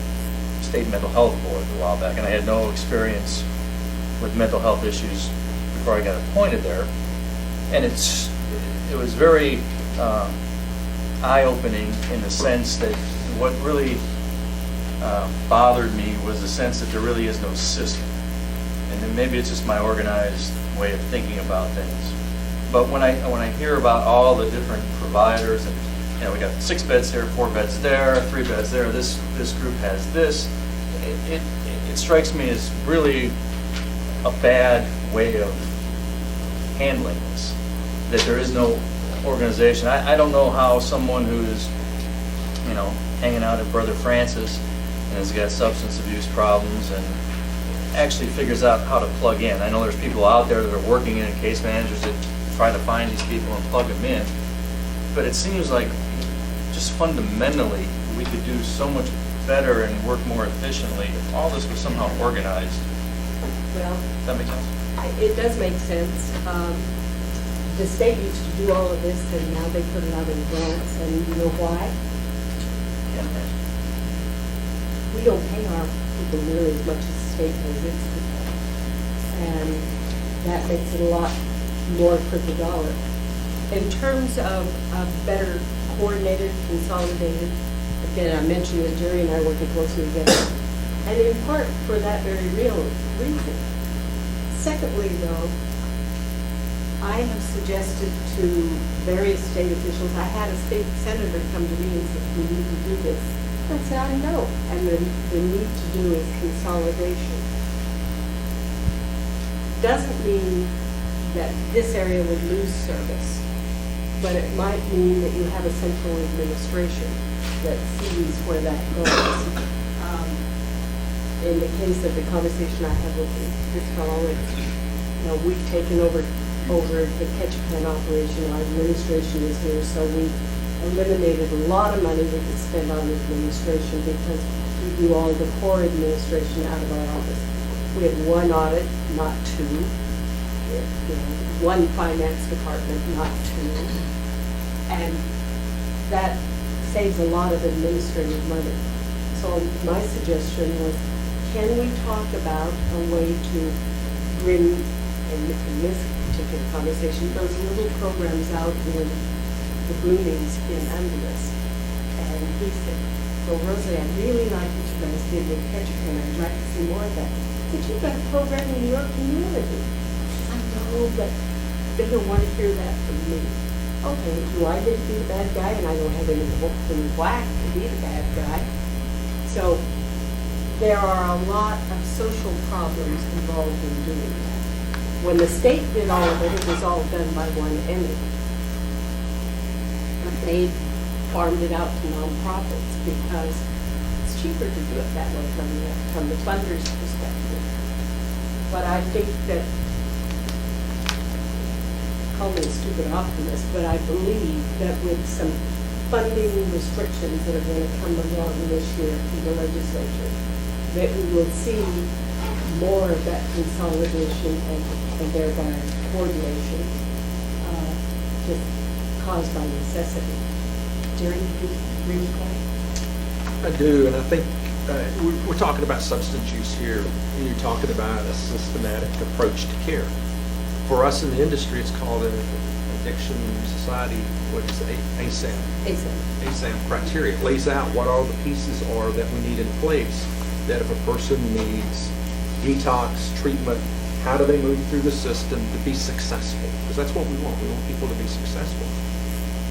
A: State Mental Health Board a while back, and I had no experience with mental health issues before I got appointed there. And it was very eye-opening in the sense that what really bothered me was the sense that there really is no system. And then maybe it's just my organized way of thinking about things. But when I hear about all the different providers, and we got 6 beds here, 4 beds there, 3 beds there, this group has this, it strikes me as really a bad way of handling this, that there is no organization. I don't know how someone who's, hanging out at Brother Francis and has got substance abuse problems and actually figures out how to plug in. I know there's people out there that are working in case managers that try to find these people and plug them in, but it seems like just fundamentally we could do so much better and work more efficiently if all this was somehow organized.
F: Well,
A: Does that make sense?
F: it does make sense. The state used to do all of this, and now they put it out in grants, and you know why?
A: Can't imagine.
F: We don't pay our people nearly as much as the state pays its people. And that makes it a lot more for the dollar. In terms of better coordinated, consolidated, again, I mentioned that Jerry and I working closely together, and in part for that very real reason. Secondly, though, I have suggested to various state officials, I had a state senator come to me and said, we need to do this. I said, I know, and the need to do is consolidation. Doesn't mean that this area would lose service, but it might mean that you have a central administration that sees where that goes. in the case of the conversation I had with this fellow, we've taken over the catch can operation. Our administration is here, so we eliminated a lot of money we could spend on administration because we do all the core administration out of our office. We have one audit, not two. One finance department, not two. And that saves a lot of administrative money. So my suggestion was, can we talk about a way to bring, in this particular conversation, those little programs out in the boonies in Angeles? And he said, well, Rosalie, I really like what you guys did with Ketchikan. I'd like to see more of that. But you've got a program in your community. I know, but they don't want to hear that from me. Okay, do I get to be the bad guy? And I don't have any whack to be the bad guy. So there are a lot of social problems involved in doing that. When the state did all of it, it was all done by one entity. They farmed it out to nonprofits because it's cheaper to do it that way from the funder's perspective. But I think that, call me a stupid optimist, but I believe that with some funding restrictions that are going to come along this year through the legislature, that we will see more of that consolidation and thereby coordination just caused by necessity. Jerry, do you agree with that?
G: I do, and I think we're talking about substance use here, and you're talking about a systematic approach to care. For us in the industry, it's called an Addiction Society, what is it, ASAM? ASAM criteria. It lays out what all the pieces are that we need in place, that if a person needs detox, treatment, how do they move through the system to be successful? Because that's what we want. We want people to be successful.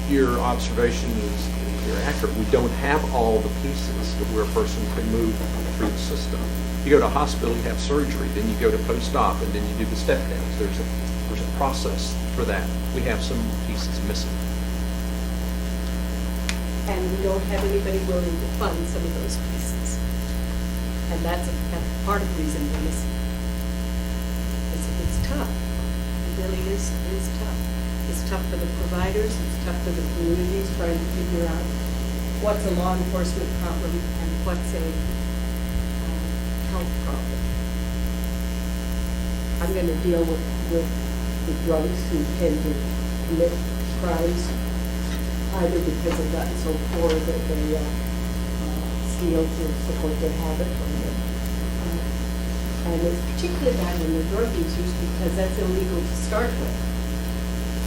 G: Your observation is you're accurate. We don't have all the pieces of where a person can move through the system. You go to a hospital, you have surgery, then you go to post-op, and then you do the step downs. There's a process for that. We have some pieces missing.
F: And we don't have anybody willing to fund some of those pieces. And that's part of the reason we're missing. It's tough. It really is tough. It's tough for the providers, it's tough for the communities trying to figure out what's a law enforcement problem and what's a health problem. I'm going to deal with the drugs who tend to commit crimes either because they've gotten so poor that they steal to support their habit, and it's particularly bad when they're drug users because that's illegal to start with.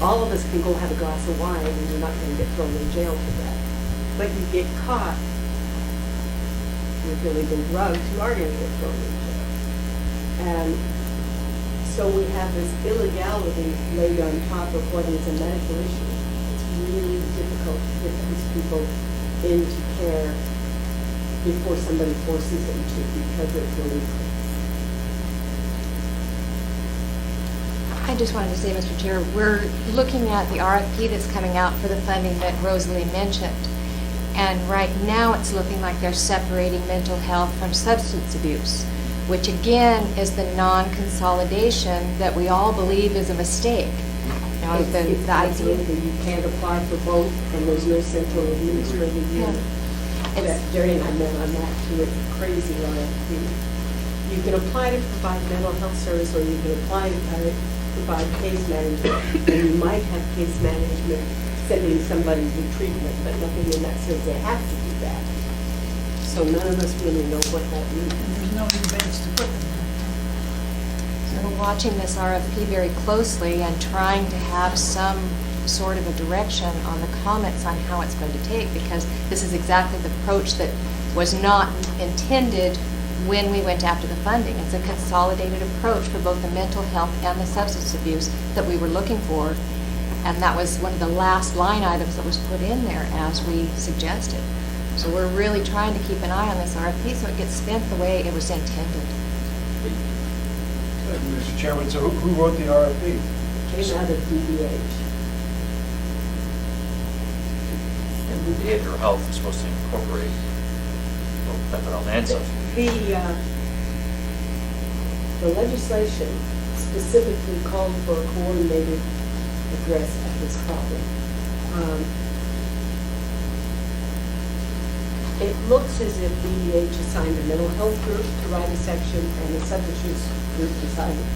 F: All of us can go have a glass of wine and you're not going to get thrown in jail for that. But you get caught with illegal drugs, you are going to get thrown in jail. And so we have this illegality laid on top of what is a medical issue. It's really difficult to get these people into care before somebody forces them to because it's illegal.
M: I just wanted to say, Mr. Chair, we're looking at the RFP that's coming out for the funding that Rosalie mentioned. And right now, it's looking like they're separating mental health from substance abuse, which again is the non-consolidation that we all believe is a mistake. Now,
F: It's absolutely, you can't apply for both, and there's no central administrative unit. Jerry and I met on that too. It's a crazy RFP. You can apply to provide mental health service, or you can apply to provide case management, and you might have case management sending somebody to treatment, but nothing in that says they have to do that. So none of us really know what that means.
E: There's no new beds to put them in.
M: So we're watching this RFP very closely and trying to have some sort of a direction on the comments on how it's going to take, because this is exactly the approach that was not intended when we went after the funding. It's a consolidated approach for both the mental health and the substance abuse that we were looking for. And that was one of the last line items that was put in there as we suggested. So we're really trying to keep an eye on this RFP so it gets spent the way it was intended.
B: Mr. Chairman, so who wrote the RFP?
F: It came out of DBH.
A: And behavioral health is supposed to incorporate both methadone and substance.
F: The legislation specifically called for a coordinated address of this problem. It looks as if DEH assigned a mental health group to write a section and a substance use group decided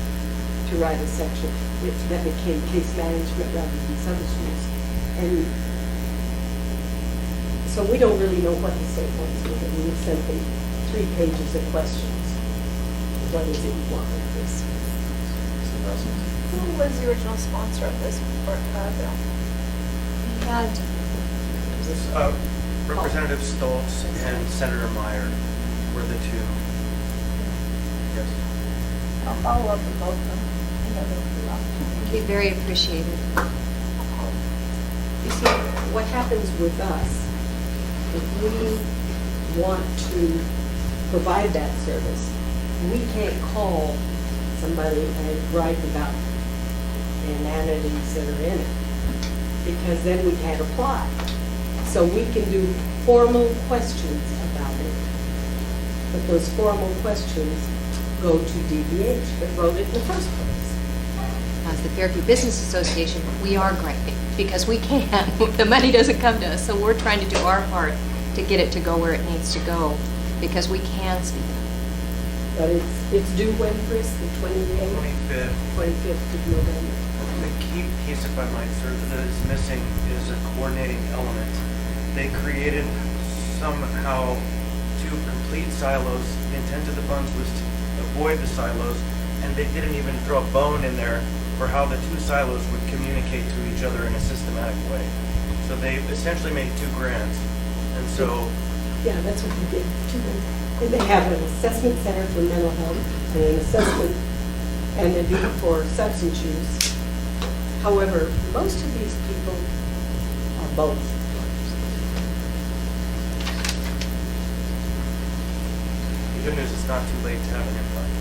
F: to write a section, which that became case management rather than substance use. And so we don't really know what the state wants with it. We sent them 3 pages of questions. What is it you want with this?
C: Who was the original sponsor of this bill?
M: We had
D: Representative Stoltz and Senator Meyer were the two. Yes.
E: I'll follow up with both of them. I know they'll be well.
M: be very appreciated.
F: You see, what happens with us, if we want to provide that service, we can't call somebody and gripe about the inanities that are in it, because then we can't apply. So we can do formal questions about it, but those formal questions go to DBH that wrote it in the first place.
M: As the Fairview Business Association, we are griping because we can't. The money doesn't come to us, so we're trying to do our part to get it to go where it needs to go because we can speak up.
F: But it's due when, Chris? The 28th?
D: 25th.
F: 25th of November.
D: The key piece, if I might, sir, that is missing is a coordinating element. They created somehow 2 complete silos. The intent of the funds was to avoid the silos, and they didn't even throw a bone in there for how the 2 silos would communicate to each other in a systematic way. So they essentially made 2 grants. And so...
F: Yeah, that's what they did. They have an assessment center for mental health and an assessment and a do for substance use. However, most of these people are both.
D: The good news is it's not too late to have an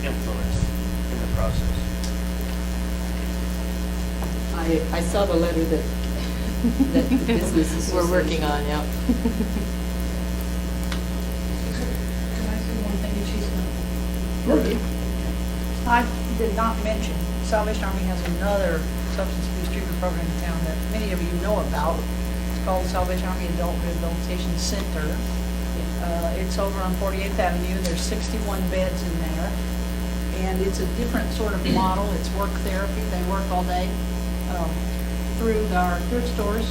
D: influence in the process.
F: I saw the letter that the business association.
M: We're working on, yeah.
E: Can I say one thing that she's done? I did not mention, Salvation Army has another substance abuse treatment program in town that many of you know about. It's called Salvation Army Adult Rehabilitation Center. It's over on 48th Avenue. There's 61 beds in there. And it's a different sort of model. It's work therapy. They work all day through our thrift stores.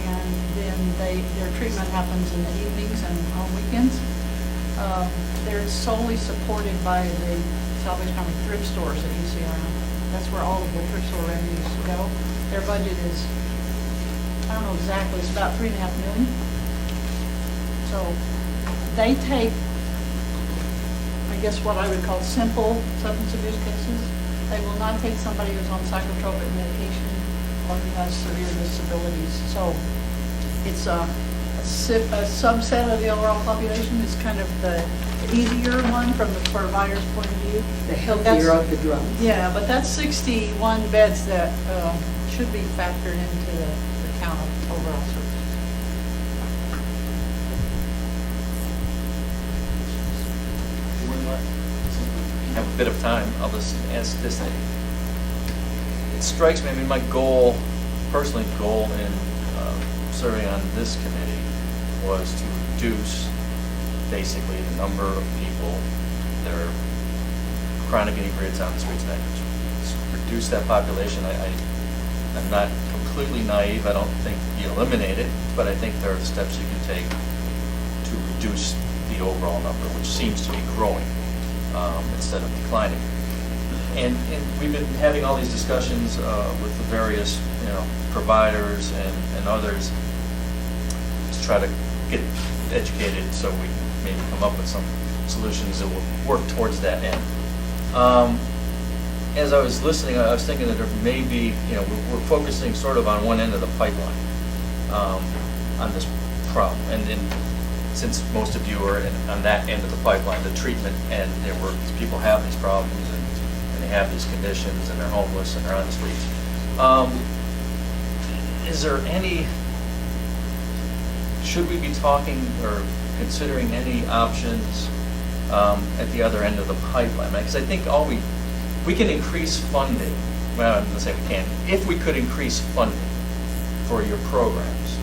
E: And then their treatment happens in the evenings and on weekends. They're solely supported by the Salvation Army thrift stores that you see around. That's where all of the thrift store revenues go. Their budget is, I don't know exactly, it's about $3.5 million. So they take, I guess what I would call simple substance abuse cases. They will not take somebody who's on psychotropic medication or who has severe disabilities. So it's a subset of the overall population. It's kind of the easier one from the provider's point of view.
F: The healthier of the drugs.
E: Yeah, but that's 61 beds that should be factored into the count of overall service.
A: Have a bit of time, I'll just ask this. It strikes me, I mean, my goal, personally goal in serving on this committee was to reduce basically the number of people that are chronic inebriates on the streets of Anchorage. Reduce that population. I'm not completely naive. I don't think you eliminate it, but I think there are steps you can take to reduce the overall number, which seems to be growing instead of declining. And we've been having all these discussions with the various providers and others to try to get educated so we can maybe come up with some solutions that will work towards that end. As I was listening, I was thinking that there may be, we're focusing sort of on one end of the pipeline on this problem. And since most of you are on that end of the pipeline, the treatment, and where people have these problems and they have these conditions and they're homeless and they're on the streets. Is there any, should we be talking or considering any options at the other end of the pipeline? Because I think we can increase funding, well, I'm going to say we can, if we could increase funding for your programs,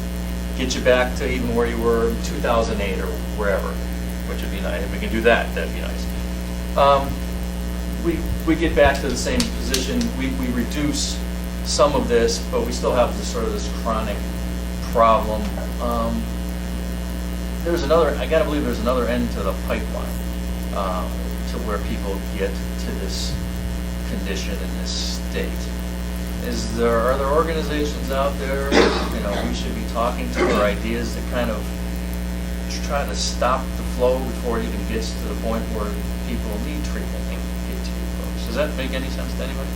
A: get you back to even where you were in 2008 or wherever, which would be nice. If we can do that, that'd be nice. We get back to the same position. We reduce some of this, but we still have this sort of this chronic problem. I gotta believe there's another end to the pipeline, to where people get to this condition in this state. Are there organizations out there, we should be talking to, or ideas that kind of try to stop the flow before it even gets to the point where people need treatment and get to you folks? Does that make any sense to anybody?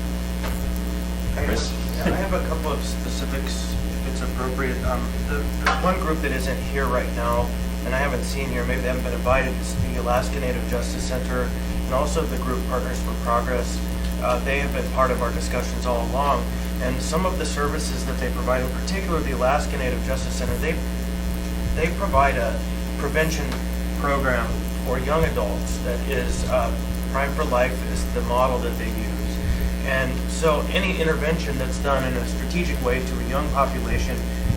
A: Chris?
D: I have a couple of specifics, if it's appropriate. The one group that isn't here right now, and I haven't seen here, maybe they haven't been invited, is the Alaska Native Justice Center, and also the group Partners for Progress. They have been part of our discussions all along, and some of the services that they provide, in particular the Alaska Native Justice Center, they provide a prevention program for young adults that is Prime for Life is the model that they use. And so any intervention that's done in a strategic way to a young population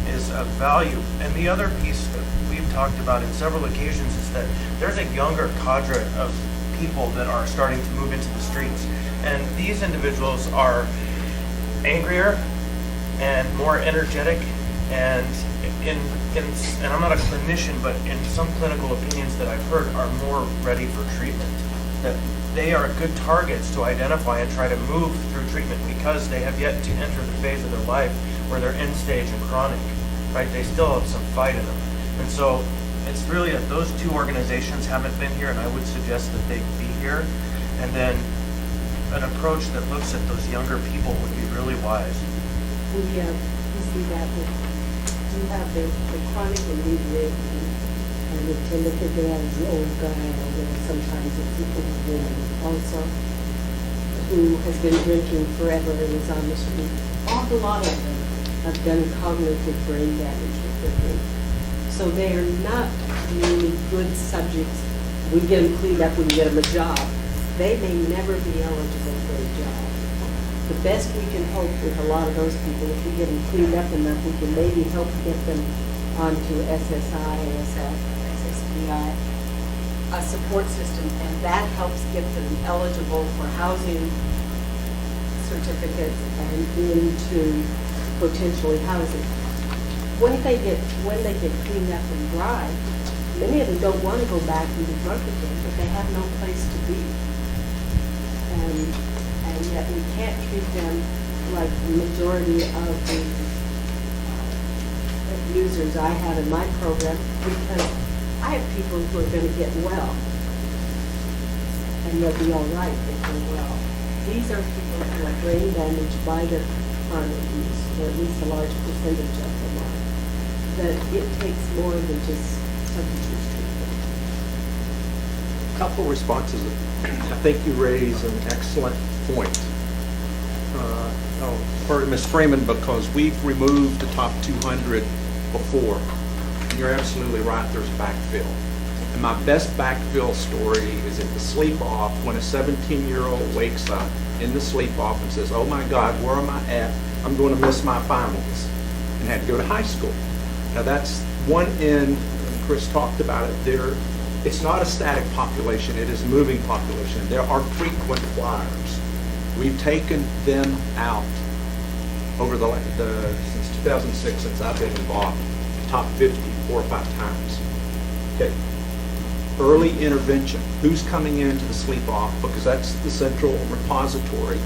D: is of value. And the other piece that we've talked about in several occasions is that there's a younger cadre of people that are starting to move into the streets. And these individuals are angrier and more energetic, and and I'm not a clinician, but in some clinical opinions that I've heard, are more ready for treatment. That they are good targets to identify and try to move through treatment because they have yet to enter the phase of their life where they're end stage and chronic, right? They still have some fight in them. And so it's really that those two organizations haven't been here, and I would suggest that they be here. And then an approach that looks at those younger people would be really wise.
F: We see that you have the chronic alleviation, and we tend to think of that as the old guy, or sometimes it's the old woman also, who has been drinking forever and is on the street. Awful lot of them have done cognitive brain damage with their drink. So they are not really good subjects. We get them cleaned up, we can get them a job. They may never be eligible for a job. The best we can hope with a lot of those people, if we get them cleaned up enough, we can maybe help get them onto SSI, ASF, SSPI, a support system, and that helps get them eligible for housing certificates and into potentially housing. When they get cleaned up and dry, many of them don't want to go back into drug again, but they have no place to be. And yet we can't treat them like the majority of the users I have in my program, because I have people who are going to get well, and they'll be all right if they're well. These are people who are brain damaged by their chronic use, or at least a large percentage of them are. That it takes more than just substance use treatment.
G: Couple responses. I think you raise an excellent point. I'll refer to Ms. Freeman because we've removed the top 200 before. And you're absolutely right, there's backfill. And my best backfill story is at the sleep-off when a 17-year-old wakes up in the sleep-off and says, oh my God, where am I at? I'm going to miss my finals, and had to go to high school. Now that's one end, and Chris talked about it, it's not a static population, it is a moving population. There are frequent flyers. We've taken them out over since 2006, since I've been involved, top 50 4 or 5 times. Okay. Early intervention. Who's coming into the sleep-off? Because that's the central repository.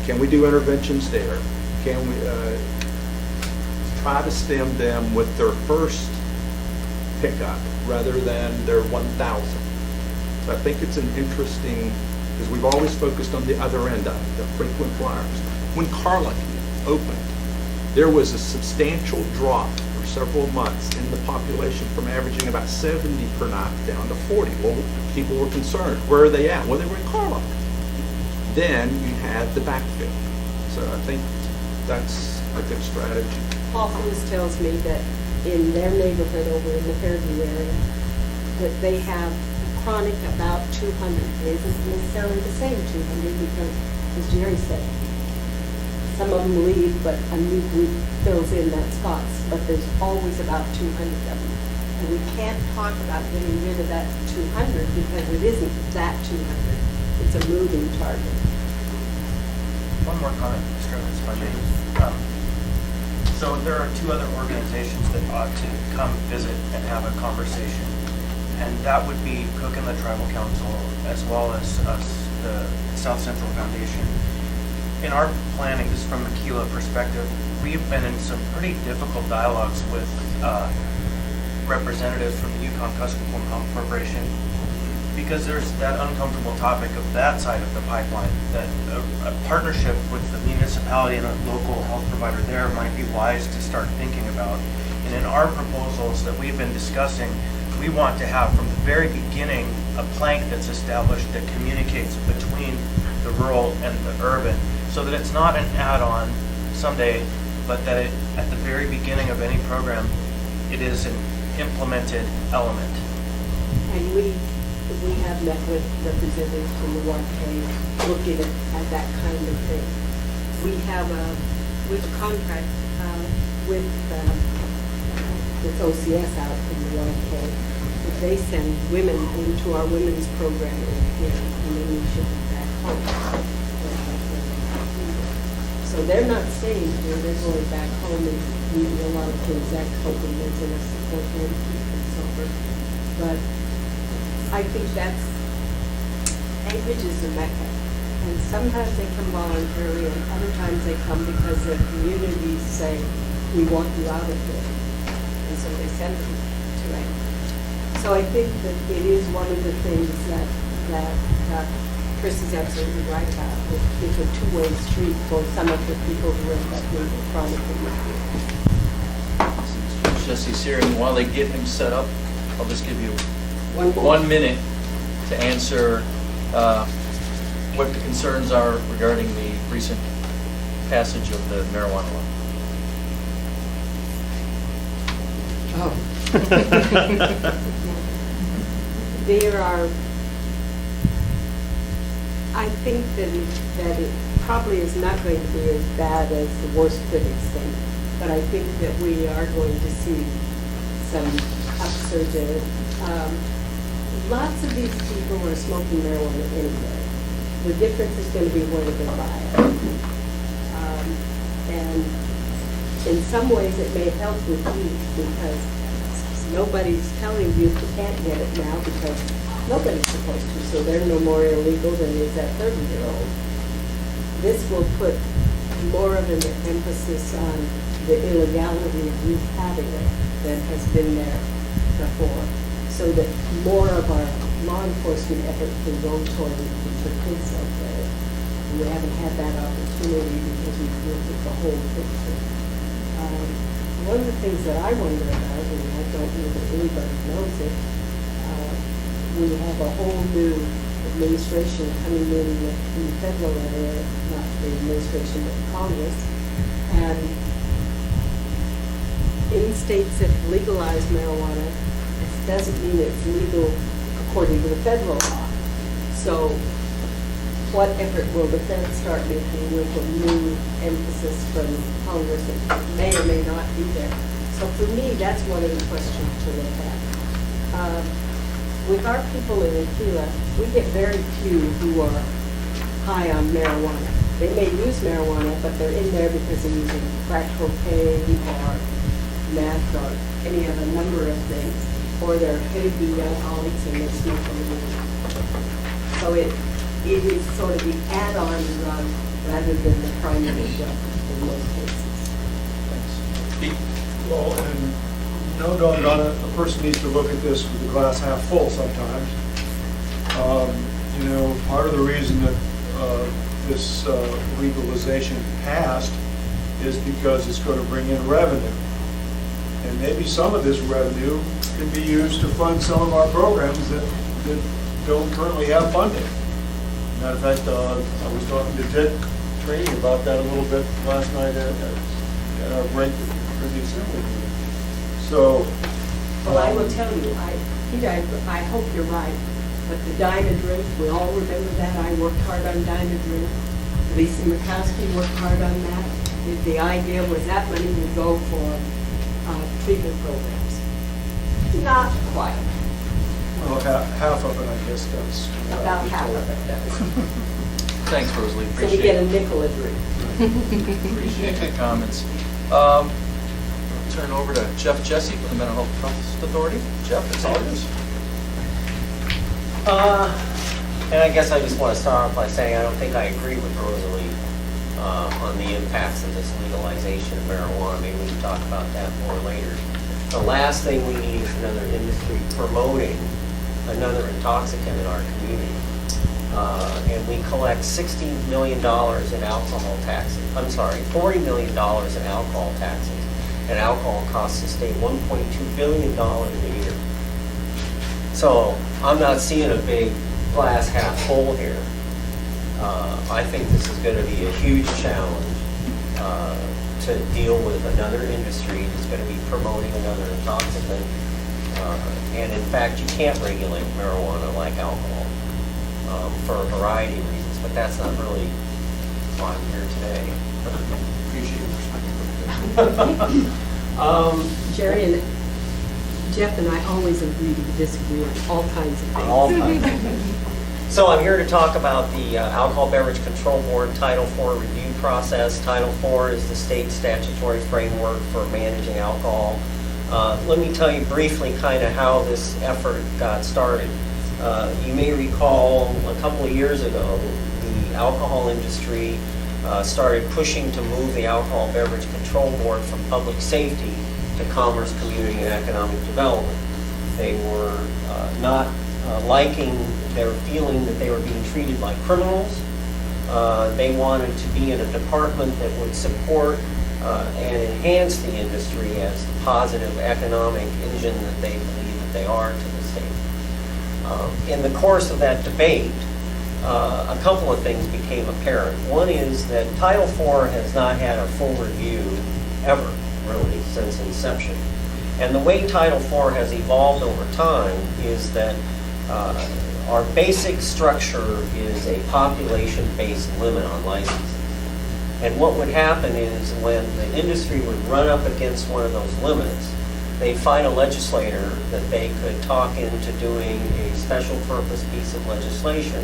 G: Can we do interventions there? Can we try to stem them with their first pickup rather than their 1,000? So I think it's an interesting, because we've always focused on the other end of it, the frequent flyers. When Carlick opened, there was a substantial drop for several months in the population from averaging about 70 per night down to 40. Well, people were concerned. Where are they at? Well, they were in Carlick. Then you had the backfill. So I think that's a good strategy.
F: Paul Cruz tells me that in their neighborhood over in the Fairview area, that they have chronic about 200. It isn't necessarily the same 200 because, as Jerry said, some of them leave, but a new group fills in that spots. But there's always about 200 of them. And we can't talk about getting rid of that 200 because it isn't that 200. It's a moving target.
D: One more comment, Mr. Evans, if I may. So there are two other organizations that ought to come visit and have a conversation. And that would be Cook and the Tribal Council, as well as us, the South Central Foundation. In our planning, this is from the Keela perspective, we've been in some pretty difficult dialogues with representatives from the Yukon-Kuskokwim Pump Corporation, because there's that uncomfortable topic of that side of the pipeline, that a partnership with the municipality and a local health provider there might be wise to start thinking about. And in our proposals that we've been discussing, we want to have from the very beginning a plank that's established that communicates between the rural and the urban, so that it's not an add-on someday, but that it, at the very beginning of any program, it is an implemented element.
F: And we have met with representatives from the 1K looking at that kind of thing. We have a contract with OCS out in the 1K. If they send women into our women's program here, and then we ship them back home. So they're not staying here, they're going back home and doing a lot of things that complements and support them and so forth. But I think that's, Anchorage is a mecca. And sometimes they come voluntarily and other times they come because their communities say, we want you out of here. And so they send them to Anchorage. So I think that it is one of the things that Chris is absolutely right about. It's a two-way street for some of the people who end up being chronically.
A: Jesse's here, and while they get him set up, I'll just give you
F: One
A: 1 minute to answer what the concerns are regarding the recent passage of the marijuana law.
F: There are, I think that it probably is not going to be as bad as the worst critics think, but I think that we are going to see some upsurge. Lots of these people are smoking marijuana anyway. The difference is going to be whether they buy it. And in some ways it may help with youth because nobody's telling you you can't get it now because nobody's supposed to, so they're no more illegal than is that 30-year-old. This will put more of an emphasis on the illegality of youth having it than has been there before, so that more of our law enforcement effort can go toward the kids out there. We haven't had that opportunity because we've looked at the whole picture. One of the things that I wonder about, and I don't know that anybody knows it, we have a whole new administration coming in the federal area, not the administration but Congress, and in states that legalize marijuana, it doesn't mean it's legal according to the federal law. So what effort will the feds start making with a new emphasis from Congress that may or may not be there? So for me, that's one of the questions to look at. With our people in Aquila, we get very few who are high on marijuana. They may use marijuana, but they're in there because they're using crack cocaine or meth or any other number of things, or they're heavy alcoholics and they smoke a little. So it is sort of the add-on drug rather than the primary drug in most cases.
A: Thanks. Pete?
B: Well, and no doubt on it, a person needs to look at this with the glass half full sometimes. You know, part of the reason that this legalization passed is because it's going to bring in revenue. And maybe some of this revenue can be used to fund some of our programs that don't currently have funding. Matter of fact, I was talking to Ted Trainee about that a little bit last night at our break for the assembly meeting. So,
F: Well, I will tell you, Peter, I hope you're right. But the Diamond Roof, we all remember that. I worked hard on Diamond Roof. Lisa Murkowski worked hard on that. The idea was that money would go for treatment programs. Not quite.
B: Well, half of it, I guess, does.
F: About half of it does.
A: Thanks, Rosalie,
F: So we get
A: appreciate
F: a
A: it.
F: nickel a drink.
A: Appreciate the comments. Turn over to Jeff Jesse from the Mental Health Trust Authority. Jeff, it's all yours.
N: And I guess I just want to start off by saying I don't think I agree with Rosalie on the impacts of this legalization of marijuana. Maybe we can talk about that more later. The last thing we need is another industry promoting another intoxicant in our community. And we collect $60 million in alcohol taxes. I'm sorry, $40 million in alcohol taxes. And alcohol costs the state $1.2 billion a year. So I'm not seeing a big glass half full here. I think this is going to be a huge challenge to deal with another industry that's going to be promoting another intoxicant. And in fact, you can't regulate marijuana like alcohol for a variety of reasons, but that's not really why I'm here today.
A: Appreciate your perspective.
F: Jerry and Jeff and I always agree to disagree on all kinds of things.
N: All kinds. So I'm here to talk about the Alcohol Beverage Control Board Title IV review process. Title IV is the state statutory framework for managing alcohol. Let me tell you briefly kind of how this effort got started. You may recall a couple of years ago, the alcohol industry started pushing to move the Alcohol Beverage Control Board from public safety to commerce, community, and economic development. They were not liking, they were feeling that they were being treated like criminals. They wanted to be in a department that would support and enhance the industry as the positive economic engine that they believe that they are to the state. In the course of that debate, a couple of things became apparent. One is that Title IV has not had a full review ever, really, since inception. And the way Title IV has evolved over time is that our basic structure is a population-based limit on licenses. And what would happen is when the industry would run up against one of those limits, they'd find a legislator that they could talk into doing a special purpose piece of legislation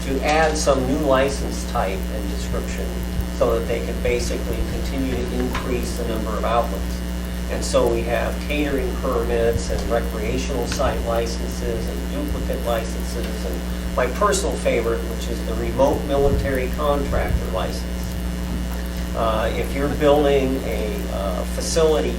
N: to add some new license type and description so that they could basically continue to increase the number of outlets. And so we have catering permits and recreational site licenses and duplicate licenses, and my personal favorite, which is the remote military contractor license. If you're building a facility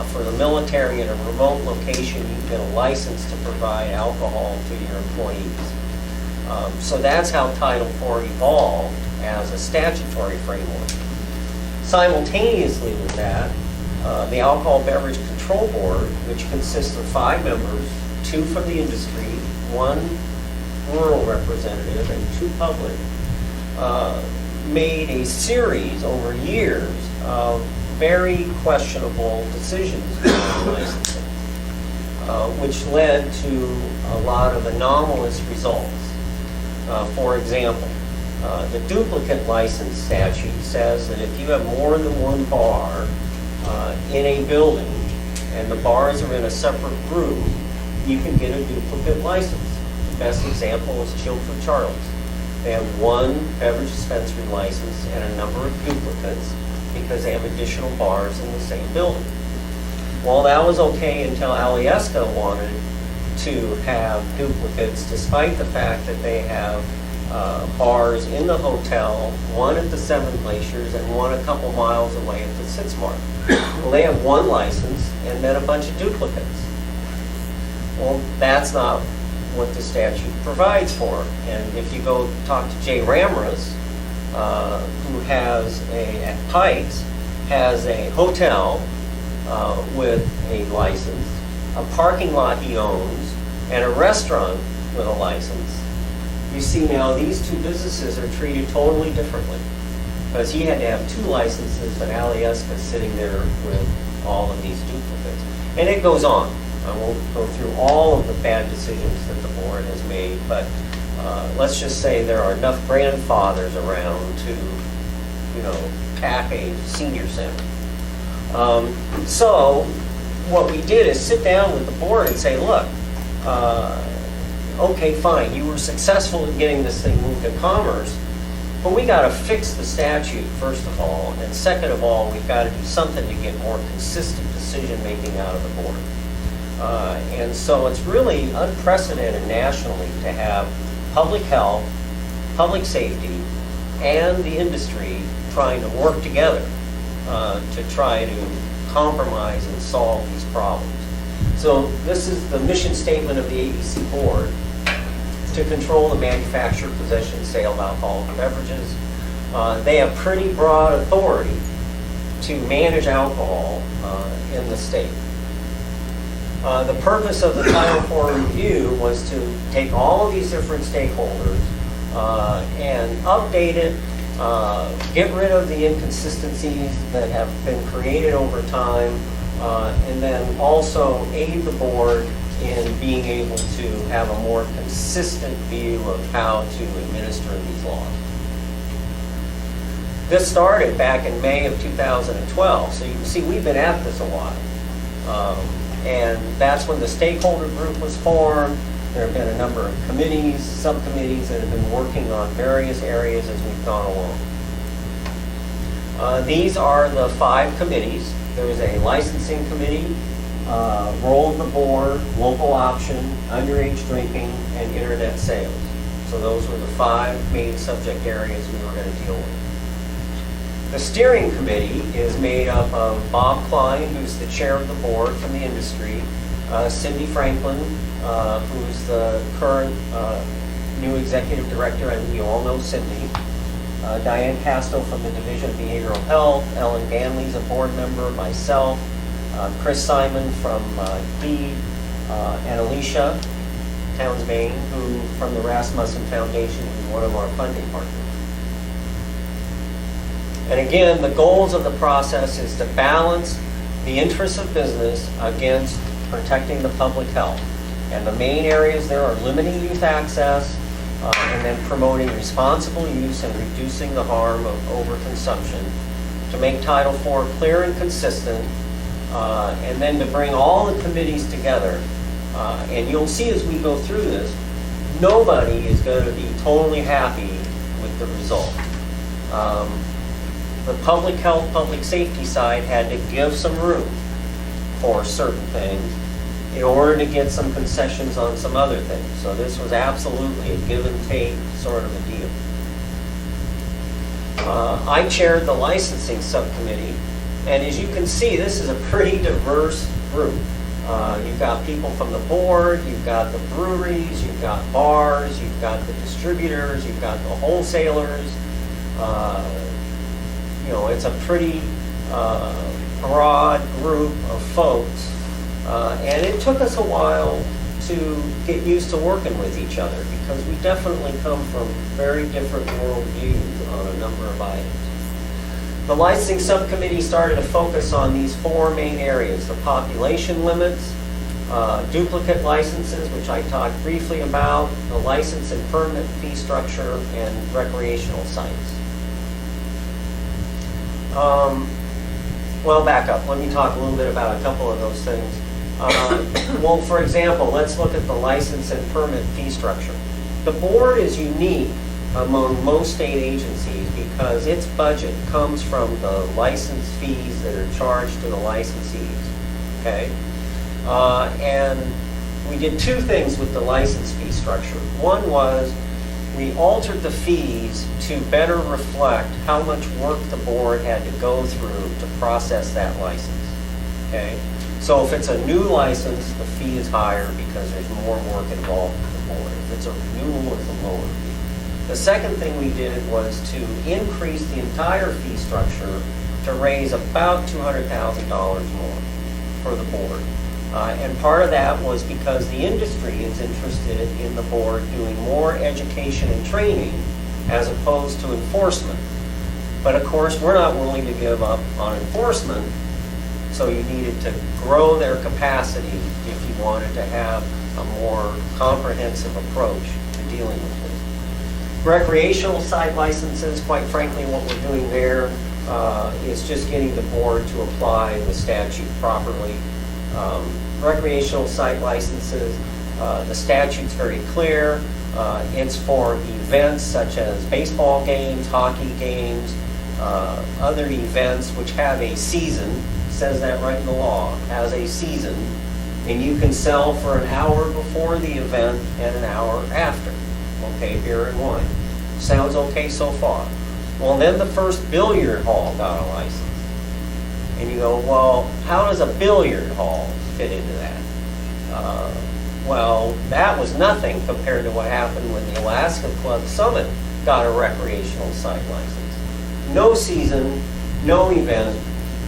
N: for the military in a remote location, you get a license to provide alcohol to your employees. So that's how Title IV evolved as a statutory framework. Simultaneously with that, the Alcohol Beverage Control Board, which consists of 5 members, 2 from the industry, 1 rural representative, and 2 public, made a series over years of very questionable decisions on licensing, which led to a lot of anomalous results. For example, the duplicate license statute says that if you have more than 1 bar in a building and the bars are in a separate group, you can get a duplicate license. The best example is Chilford Charles. They have 1 beverage dispensary license and a number of duplicates because they have additional bars in the same building. Well, that was okay until Alyeska wanted to have duplicates, despite the fact that they have bars in the hotel, 1 at the 7 Glaciers and 1 a couple miles away at the Sitzmark. Well, they have 1 license and then a bunch of duplicates. Well, that's not what the statute provides for. And if you go talk to Jay Ramras, who has at Pikes, has a hotel with a license, a parking lot he owns, and a restaurant with a license. You see now these 2 businesses are treated totally differently because he had to have 2 licenses, but Alyeska's sitting there with all of these duplicates. And it goes on. I won't go through all of the bad decisions that the board has made, but let's just say there are enough grandfathers around to, pack a senior center. So what we did is sit down with the board and say, look, okay, fine, you were successful in getting this thing moved to Commerce, but we got to fix the statute, first of all, and second of all, we've got to do something to get more consistent decision-making out of the board. And so it's really unprecedented nationally to have public health, public safety, and the industry trying to work together to try to compromise and solve these problems. So this is the mission statement of the ABC board: to control the manufacture, possession, sale of alcoholic beverages. They have pretty broad authority to manage alcohol in the state. The purpose of the Title IV review was to take all of these different stakeholders and update it, get rid of the inconsistencies that have been created over time, and then also aid the board in being able to have a more consistent view of how to administer these laws. This started back in May of 2012, so you can see we've been at this a while. And that's when the stakeholder group was formed. There have been a number of committees, subcommittees that have been working on various areas as we've gone along. These are the 5 committees. There is a licensing committee, role of the board, local option, underage drinking, and internet sales. So those were the 5 main subject areas we were going to deal with. The steering committee is made up of Bob Klein, who's the chair of the board from the industry, Cindy Franklin, who's the current new executive director, and you all know Cindy, Diane Casto from the Division of Behavioral Health, Ellen Ganley's a board member, myself, Chris Simon from HEED, and Alicia Towns-Main, who from the Rasmussen Foundation, who's one of our funding partners. And again, the goals of the process is to balance the interests of business against protecting the public health. And the main areas there are limiting youth access, and then promoting responsible use and reducing the harm of overconsumption, to make Title IV clear and consistent, and then to bring all the committees together. And you'll see as we go through this, nobody is going to be totally happy with the result. The public health, public safety side had to give some room for certain things in order to get some concessions on some other things. So this was absolutely a give and take sort of a deal. I chaired the licensing subcommittee, and as you can see, this is a pretty diverse group. You've got people from the board, you've got the breweries, you've got bars, you've got the distributors, you've got the wholesalers. It's a pretty broad group of folks, and it took us a while to get used to working with each other because we definitely come from very different worldviews on a number of items. The licensing subcommittee started to focus on these 4 main areas: the population limits, duplicate licenses, which I talked briefly about, the license and permit fee structure, and recreational sites. Well, back up. Let me talk a little bit about a couple of those things. Well, for example, let's look at the license and permit fee structure. The board is unique among most state agencies because its budget comes from the license fees that are charged to the licensees. Okay? And we did 2 things with the license fee structure. One was we altered the fees to better reflect how much work the board had to go through to process that license. Okay? So if it's a new license, the fee is higher because there's more work involved with the board. If it's a renewal, it's a lower fee. The second thing we did was to increase the entire fee structure to raise about $200,000 more for the board. And part of that was because the industry is interested in the board doing more education and training as opposed to enforcement. But of course, we're not willing to give up on enforcement, So you needed to grow their capacity if you wanted to have a more comprehensive approach to dealing with this. Recreational site licenses, quite frankly, what we're doing there is just getting the board to apply the statute properly. Recreational site licenses, the statute's very clear. It's for events such as baseball games, hockey games, other events which have a season, says that right in the law, has a season, and you can sell for an hour before the event and an hour after. Okay, beer and wine. Sounds okay so far. Well, then the first billiard hall got a license. And you go, well, how does a billiard hall fit into that? Well, that was nothing compared to what happened when the Alaska Club Summit got a recreational site license. No season, no event.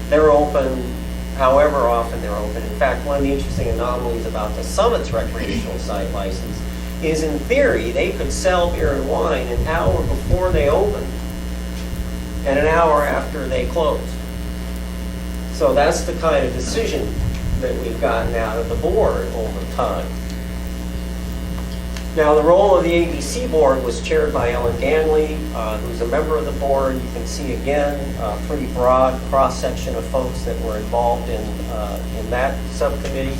N: They're open however often they're open. In fact, one of the interesting anomalies about the Summit's recreational site license is, in theory, they could sell beer and wine an hour before they open and an hour after they close. So that's the kind of decision that we've gotten out of the board over time. Now, the role of the ABC board was chaired by Ellen Ganley, who's a member of the board. You can see, again, a pretty broad cross-section of folks that were involved in that subcommittee.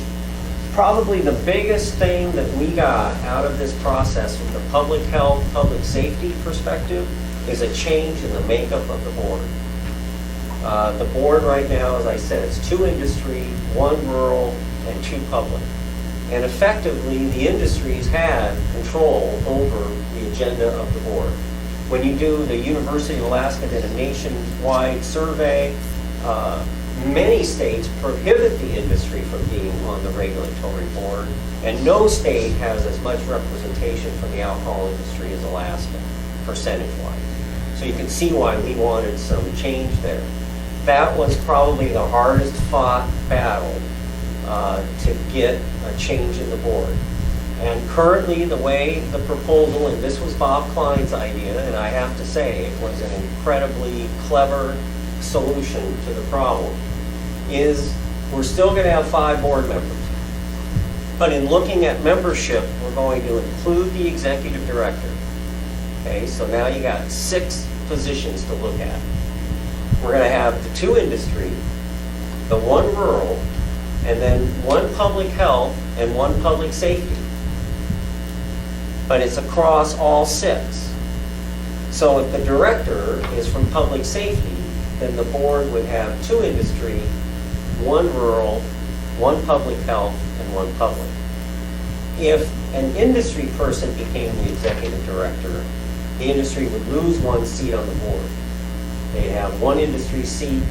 N: Probably the biggest thing that we got out of this process from the public health, public safety perspective is a change in the makeup of the board. The board right now, as I said, is 2 industry, 1 rural, and 2 public. And effectively, the industries had control over the agenda of the board. When you do, the University of Alaska did a nationwide survey. Many states prohibit the industry from being on the regulatory board, and no state has as much representation from the alcohol industry as Alaska, percentage-wise. So you can see why we wanted some change there. That was probably the hardest fought battle to get a change in the board. And currently, the way the proposal, and this was Bob Klein's idea, and I have to say it was an incredibly clever solution to the problem, is we're still going to have 5 board members. But in looking at membership, we're going to include the executive director. Okay, so now you got 6 positions to look at. We're going to have the 2 industry, the 1 rural, and then 1 public health and 1 public safety. But it's across all 6. So if the director is from public safety, then the board would have 2 industry, 1 rural, 1 public health, and 1 public. If an industry person became the executive director, the industry would lose 1 seat on the board. They'd have 1 industry seat,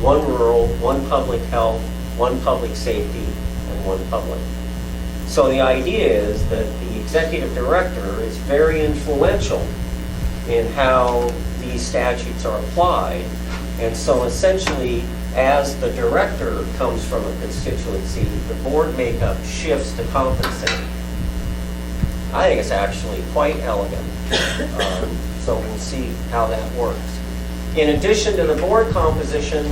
N: 1 rural, 1 public health, 1 public safety, and 1 public. So the idea is that the executive director is very influential in how these statutes are applied. And so essentially, as the director comes from a constituency, the board makeup shifts to compensate. I think it's actually quite elegant. So we'll see how that works. In addition to the board composition,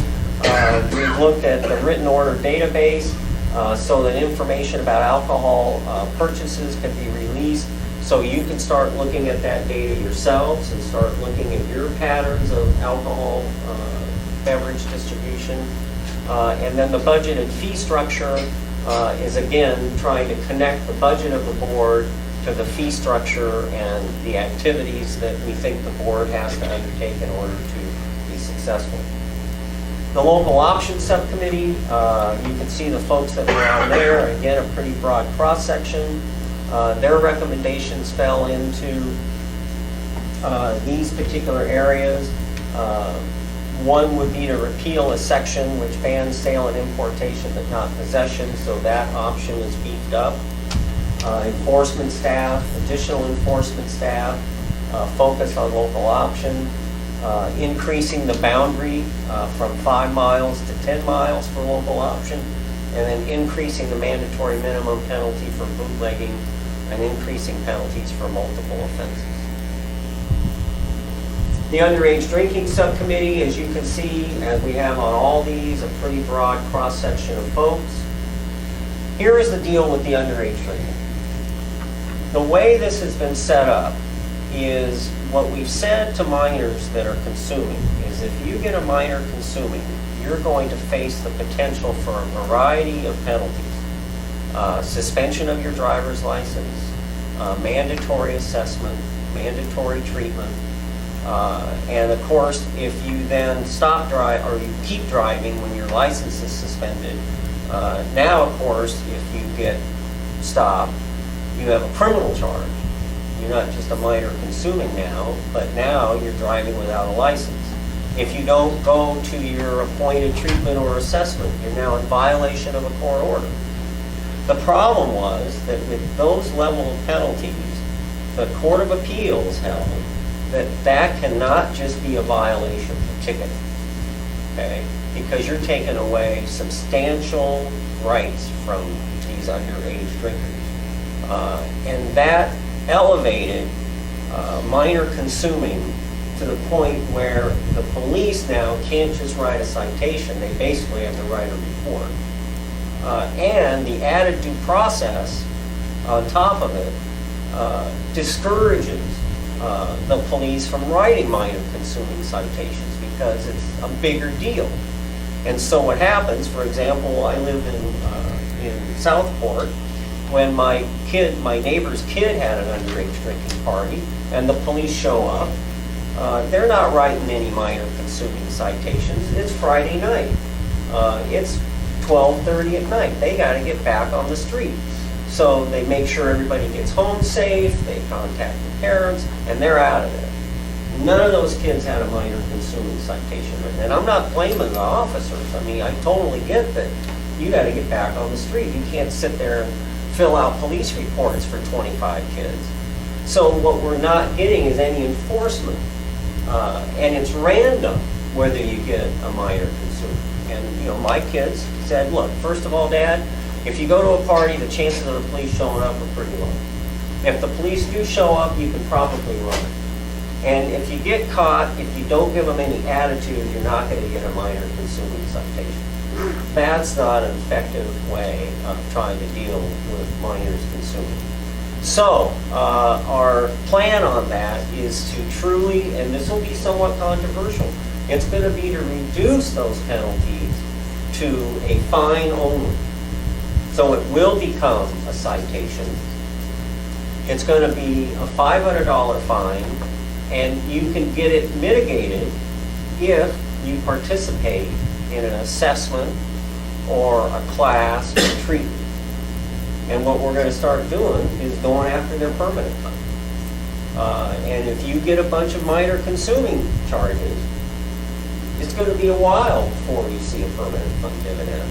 N: we've looked at the written order database so that information about alcohol purchases can be released. So you can start looking at that data yourselves and start looking at your patterns of alcohol beverage distribution. And then the budget and fee structure is, again, trying to connect the budget of the board to the fee structure and the activities that we think the board has to undertake in order to be successful. The local options subcommittee, you can see the folks that were on there. Again, a pretty broad cross-section. Their recommendations fell into these particular areas. One would be to repeal a section which bans sale and importation but not possession, so that option is beefed up. Enforcement staff, additional enforcement staff, focus on local option, increasing the boundary from 5 miles to 10 miles for local option, and then increasing the mandatory minimum penalty for bootlegging and increasing penalties for multiple offenses. The underage drinking subcommittee, as you can see, as we have on all these, a pretty broad cross-section of folks. Here is the deal with the underage drinking. The way this has been set up is what we've said to minors that are consuming is if you get a minor consuming, you're going to face the potential for a variety of penalties. Suspension of your driver's license, mandatory assessment, mandatory treatment, and of course, if you then stop drive or you keep driving when your license is suspended, now of course, if you get stopped, you have a criminal charge. You're not just a minor consuming now, but now you're driving without a license. If you don't go to your appointed treatment or assessment, you're now in violation of a court order. The problem was that with those level of penalties, the Court of Appeals held that that cannot just be a violation of ticketing, okay? Because you're taking away substantial rights from these underage drinkers. And that elevated minor consuming to the point where the police now can't just write a citation, they basically have to write a report. And the added due process on top of it discourages the police from writing minor consuming citations because it's a bigger deal. And so what happens, for example, I live in Southport, when my neighbor's kid had an underage drinking party and the police show up, they're not writing any minor consuming citations. It's Friday night. It's 12:30 at night. They got to get back on the street. So they make sure everybody gets home safe, they contact the parents, and they're out of there. None of those kids had a minor consuming citation. And I'm not blaming the officers. I mean, I totally get that you got to get back on the street. You can't sit there and fill out police reports for 25 kids. So what we're not getting is any enforcement. And it's random whether you get a minor consumer. And, you know, my kids said, look, first of all, Dad, if you go to a party, the chances of the police showing up are pretty low. If the police do show up, you can probably run it. And if you get caught, if you don't give them any attitude, you're not going to get a minor consuming citation. That's not an effective way of trying to deal with minors consuming. So our plan on that is to truly, and this will be somewhat controversial, it's going to be to reduce those penalties to a fine only. So it will become a citation. It's going to be a $500 fine, and you can get it mitigated if you participate in an assessment or a class or treatment. And what we're going to start doing is going after their permanent fund. And if you get a bunch of minor consuming charges, it's going to be a while before you see a permanent fund dividend.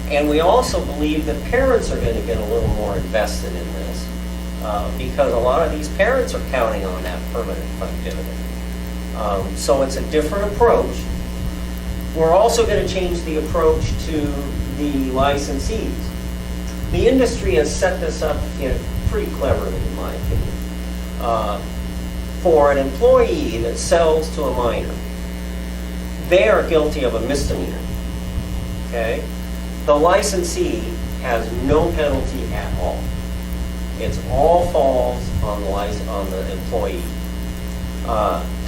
N: And we also believe that parents are going to get a little more invested in this because a lot of these parents are counting on that permanent fund dividend. So it's a different approach. We're also going to change the approach to the licensees. The industry has set this up pretty cleverly, in my opinion. For an employee that sells to a minor, they are guilty of a misdemeanor. Okay? The licensee has no penalty at all. It's all falls on the employee.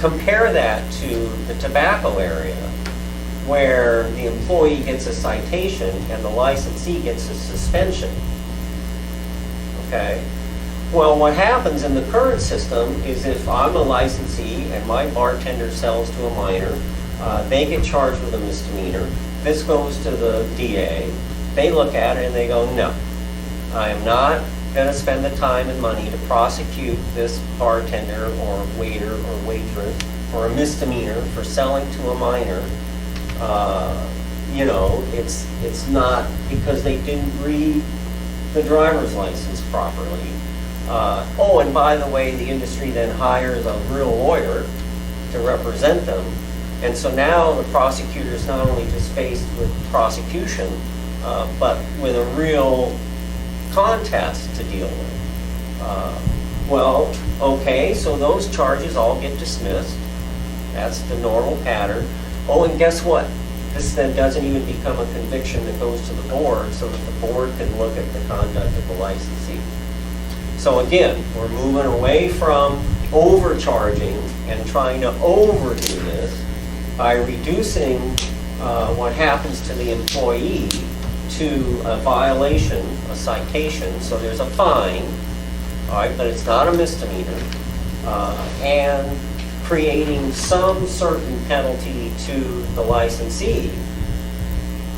N: Compare that to the tobacco area, where the employee gets a citation and the licensee gets a suspension. Okay? Well, what happens in the current system is if I'm a licensee and my bartender sells to a minor, they get charged with a misdemeanor. This goes to the DA. They look at it and they go, no, I am not going to spend the time and money to prosecute this bartender or waiter or waitress for a misdemeanor for selling to a minor. You know, it's not because they didn't read the driver's license properly. Oh, and by the way, the industry then hires a real lawyer to represent them. And so now the prosecutor is not only just faced with prosecution, but with a real contest to deal with. Well, okay, so those charges all get dismissed. That's the normal pattern. Oh, and guess what? This then doesn't even become a conviction that goes to the board so that the board can look at the conduct of the licensee. So again, we're moving away from overcharging and trying to overdo this by reducing what happens to the employee to a violation, a citation. So there's a fine, all right, but it's not a misdemeanor, and creating some certain penalty to the licensee.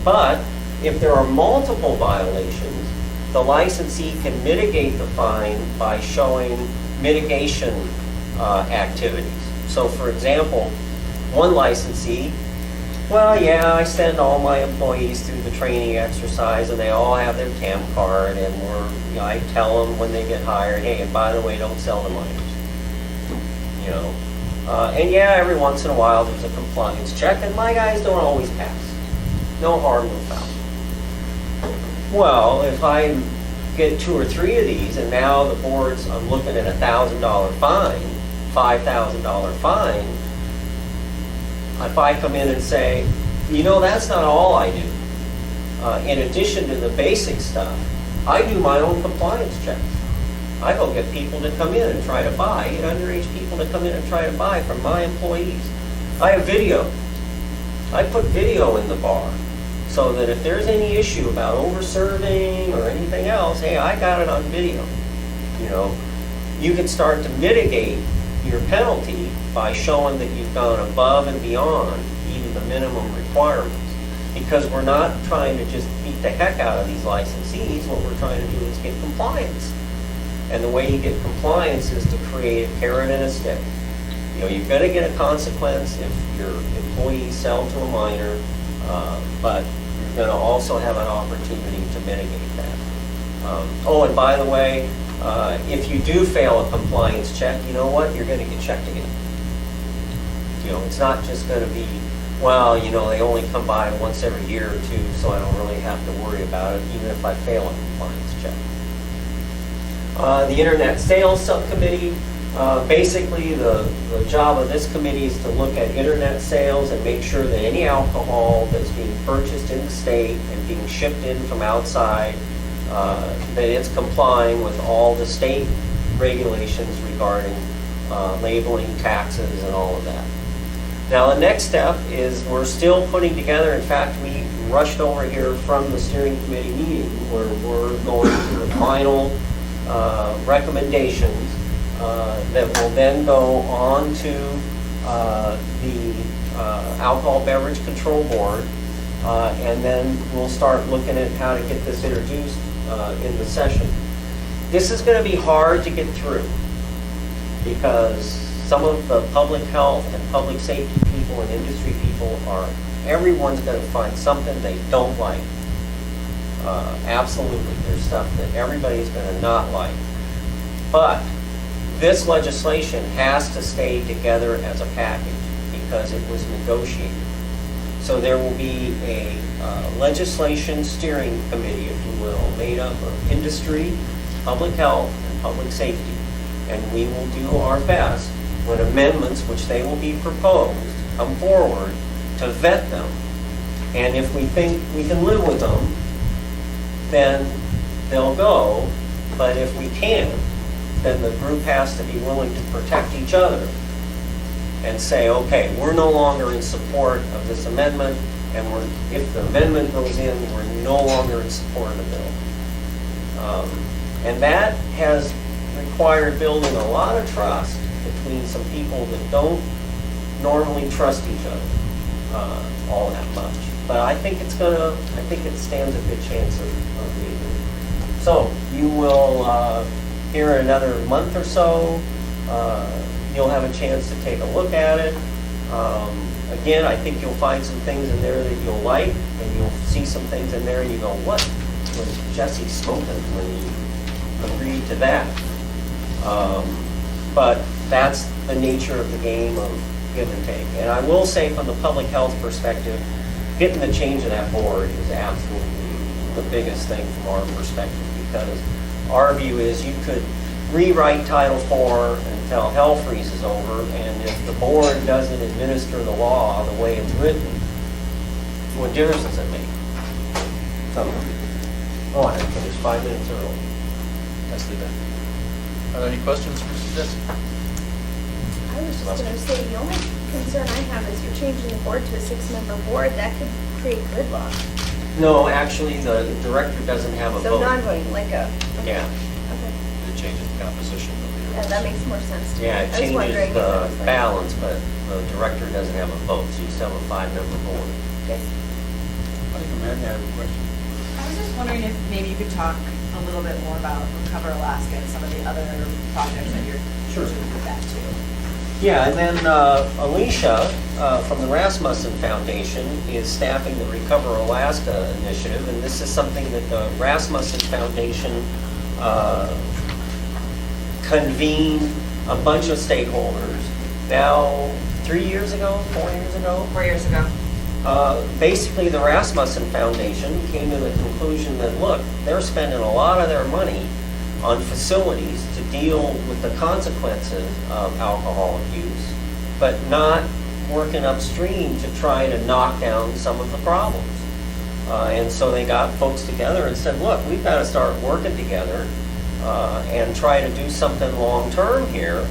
N: But if there are multiple violations, the licensee can mitigate the fine by showing mitigation activities. So for example, one licensee, well, yeah, I send all my employees through the training exercise and they all have their TAM card, and I tell them when they get hired, hey, and by the way, don't sell to minors. You know, and yeah, every once in a while there's a compliance check, and my guys don't always pass. No harm, no foul. Well, if I get 2 or 3 of these, and now the board's, I'm looking at $1,000 fine, $5,000 fine, if I come in and say, you know, that's not all I do. In addition to the basic stuff, I do my own compliance checks. I go get people to come in and try to buy, get underage people to come in and try to buy from my employees. I have video. I put video in the bar so that if there's any issue about over-serving or anything else, hey, I got it on video. You know, you can start to mitigate your penalty by showing that you've gone above and beyond even the minimum requirements. Because we're not trying to just beat the heck out of these licensees. What we're trying to do is get compliance. And the way you get compliance is to create a carrot and a stick. You know, you're going to get a consequence if your employees sell to a minor, but you're going to also have an opportunity to mitigate that. Oh, and by the way, if you do fail a compliance check, you know what? You're going to get checked again. You know, it's not just going to be, well, you know, they only come by once every year or 2, so I don't really have to worry about it, even if I fail a compliance check. The Internet Sales Subcommittee, basically the job of this committee is to look at Internet sales and make sure that any alcohol that's being purchased in the state and being shipped in from outside, that it's complying with all the state regulations regarding labeling, taxes, and all of that. Now the next step is we're still putting together, in fact, we rushed over here from the steering committee meeting where we're going to the final recommendations that will then go on to the Alcohol Beverage Control Board, and then we'll start looking at how to get this introduced in the session. This is going to be hard to get through because some of the public health and public safety people and industry people everyone's going to find something they don't like. Absolutely, there's stuff that everybody's going to not like. But this legislation has to stay together as a package because it was negotiated. So there will be a legislation steering committee, if you will, made up of industry, public health, and public safety. And we will do our best when amendments, which they will be proposed, come forward to vet them. And if we think we can live with them, then they'll go. But if we can't, then the group has to be willing to protect each other and say, okay, we're no longer in support of this amendment, and if the amendment goes in, we're no longer in support of the bill. And that has required building a lot of trust between some people that don't normally trust each other all that much. But I think it stands a good chance of leaving. So you will here in another month or so, you'll have a chance to take a look at it. Again, I think you'll find some things in there that you'll like, and you'll see some things in there and you go, what was Jesse smoking when he agreed to that? But that's the nature of the game of give and take. And I will say from the public health perspective, getting the change of that board is absolutely the biggest thing from our perspective, because our view is we rewrite Title IV until hell freezes over, and if the board doesn't administer the law the way it's written, what difference does it make? So, oh, I finished 5 minutes early.
A: Nicely done. Are there any questions for Mr. Jesse?
C: I was just gonna say, the only concern I have is you're changing the board to a 6-member board. That could create gridlock.
N: No, actually, the director doesn't have a
C: So
N: vote.
C: non-voting, like a. Okay.
N: Yeah.
C: Okay.
A: It changes the composition of the.
C: Yeah, that makes more sense to me.
N: Yeah,
C: I
N: it
C: was
N: changes
C: wondering if it
N: the
C: was like-
N: balance, but the director doesn't have a vote, so you still have a 5-member board.
C: Okay.
J: I think Amanda had a question.
L: I was just wondering if maybe you could talk a little bit more about Recover Alaska and some of the other projects that you're
N: Sure.
L: doing with that too.
N: Yeah, and then Alicia from the Rasmussen Foundation is staffing the Recover Alaska initiative, and this is something that the Rasmussen Foundation convened a bunch of stakeholders now 3 years ago, 4 years ago?
L: 4 years ago.
N: Basically, the Rasmussen Foundation came to the conclusion that, look, they're spending a lot of their money on facilities to deal with the consequences of alcohol abuse, but not working upstream to try to knock down some of the problems. And so they got folks together and said, look, we've got to start working together and try to do something long-term here,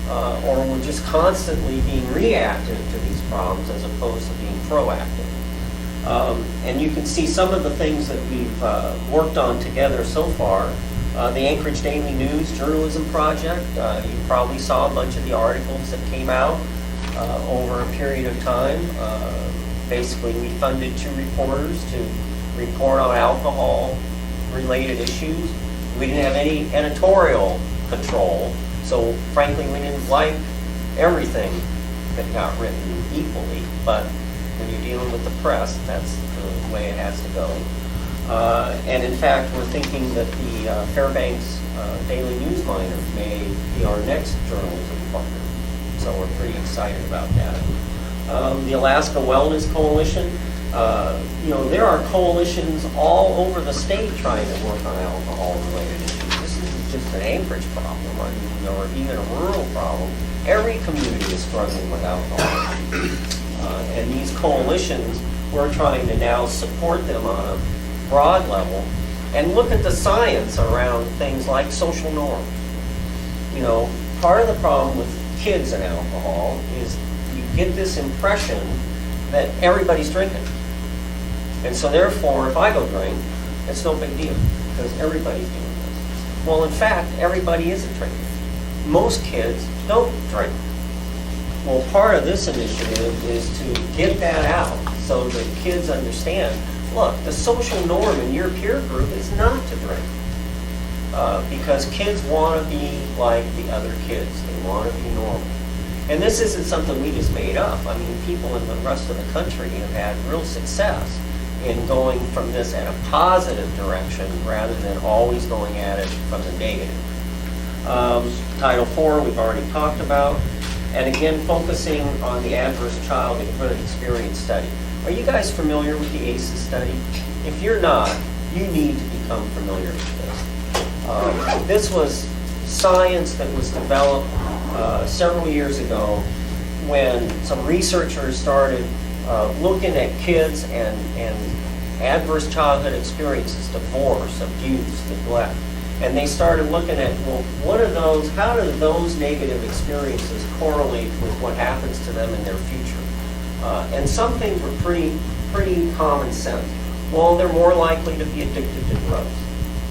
N: or we're just constantly being reactive to these problems as opposed to being proactive. And you can see some of the things that we've worked on together so far. The Anchorage Daily News Journalism Project, you probably saw a bunch of the articles that came out over a period of time. Basically, we funded 2 reporters to report on alcohol-related issues. We didn't have any editorial control, so frankly, we didn't like everything that got written equally, but when you're dealing with the press, that's the way it has to go. And in fact, we're thinking that the Fairbanks Daily News Miner may be our next journalism partner, so we're pretty excited about that. The Alaska Wellness Coalition, there are coalitions all over the state trying to work on alcohol-related issues. This isn't just an Anchorage problem, or even a rural problem. Every community is struggling with alcohol. And these coalitions, we're trying to now support them on a broad level and look at the science around things like social norms. Part of the problem with kids and alcohol is you get this impression that everybody's drinking. And so therefore, if I go drink, it's no big deal because everybody's doing this. Well, in fact, everybody isn't drinking. Most kids don't drink. Well, part of this initiative is to get that out so that kids understand, look, the social norm in your peer group is not to drink. Because kids want to be like the other kids. They want to be normal. And this isn't something we just made up. I mean, people in the rest of the country have had real success in going from this in a positive direction rather than always going at it from the negative. Title IV, we've already talked about. And again, focusing on the Adverse Childhood Experience Study. Are you guys familiar with the ACEs study? If you're not, you need to become familiar with this. This was science that was developed several years ago when some researchers started looking at kids and adverse childhood experiences, divorce, abuse, neglect. And they started looking at, well, how do those negative experiences correlate with what happens to them in their future? And some things were pretty common sense. Well, they're more likely to be addicted to drugs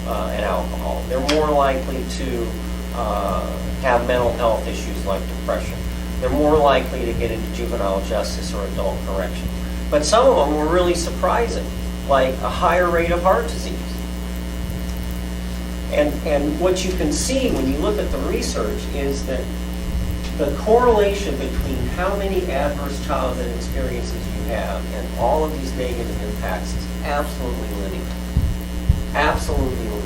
N: and alcohol. They're more likely to have mental health issues like depression. They're more likely to get into juvenile justice or adult correction. But some of them were really surprising, like a higher rate of heart disease. And what you can see when you look at the research is that the correlation between how many adverse childhood experiences you have and all of these negative impacts is absolutely linear. Absolutely linear.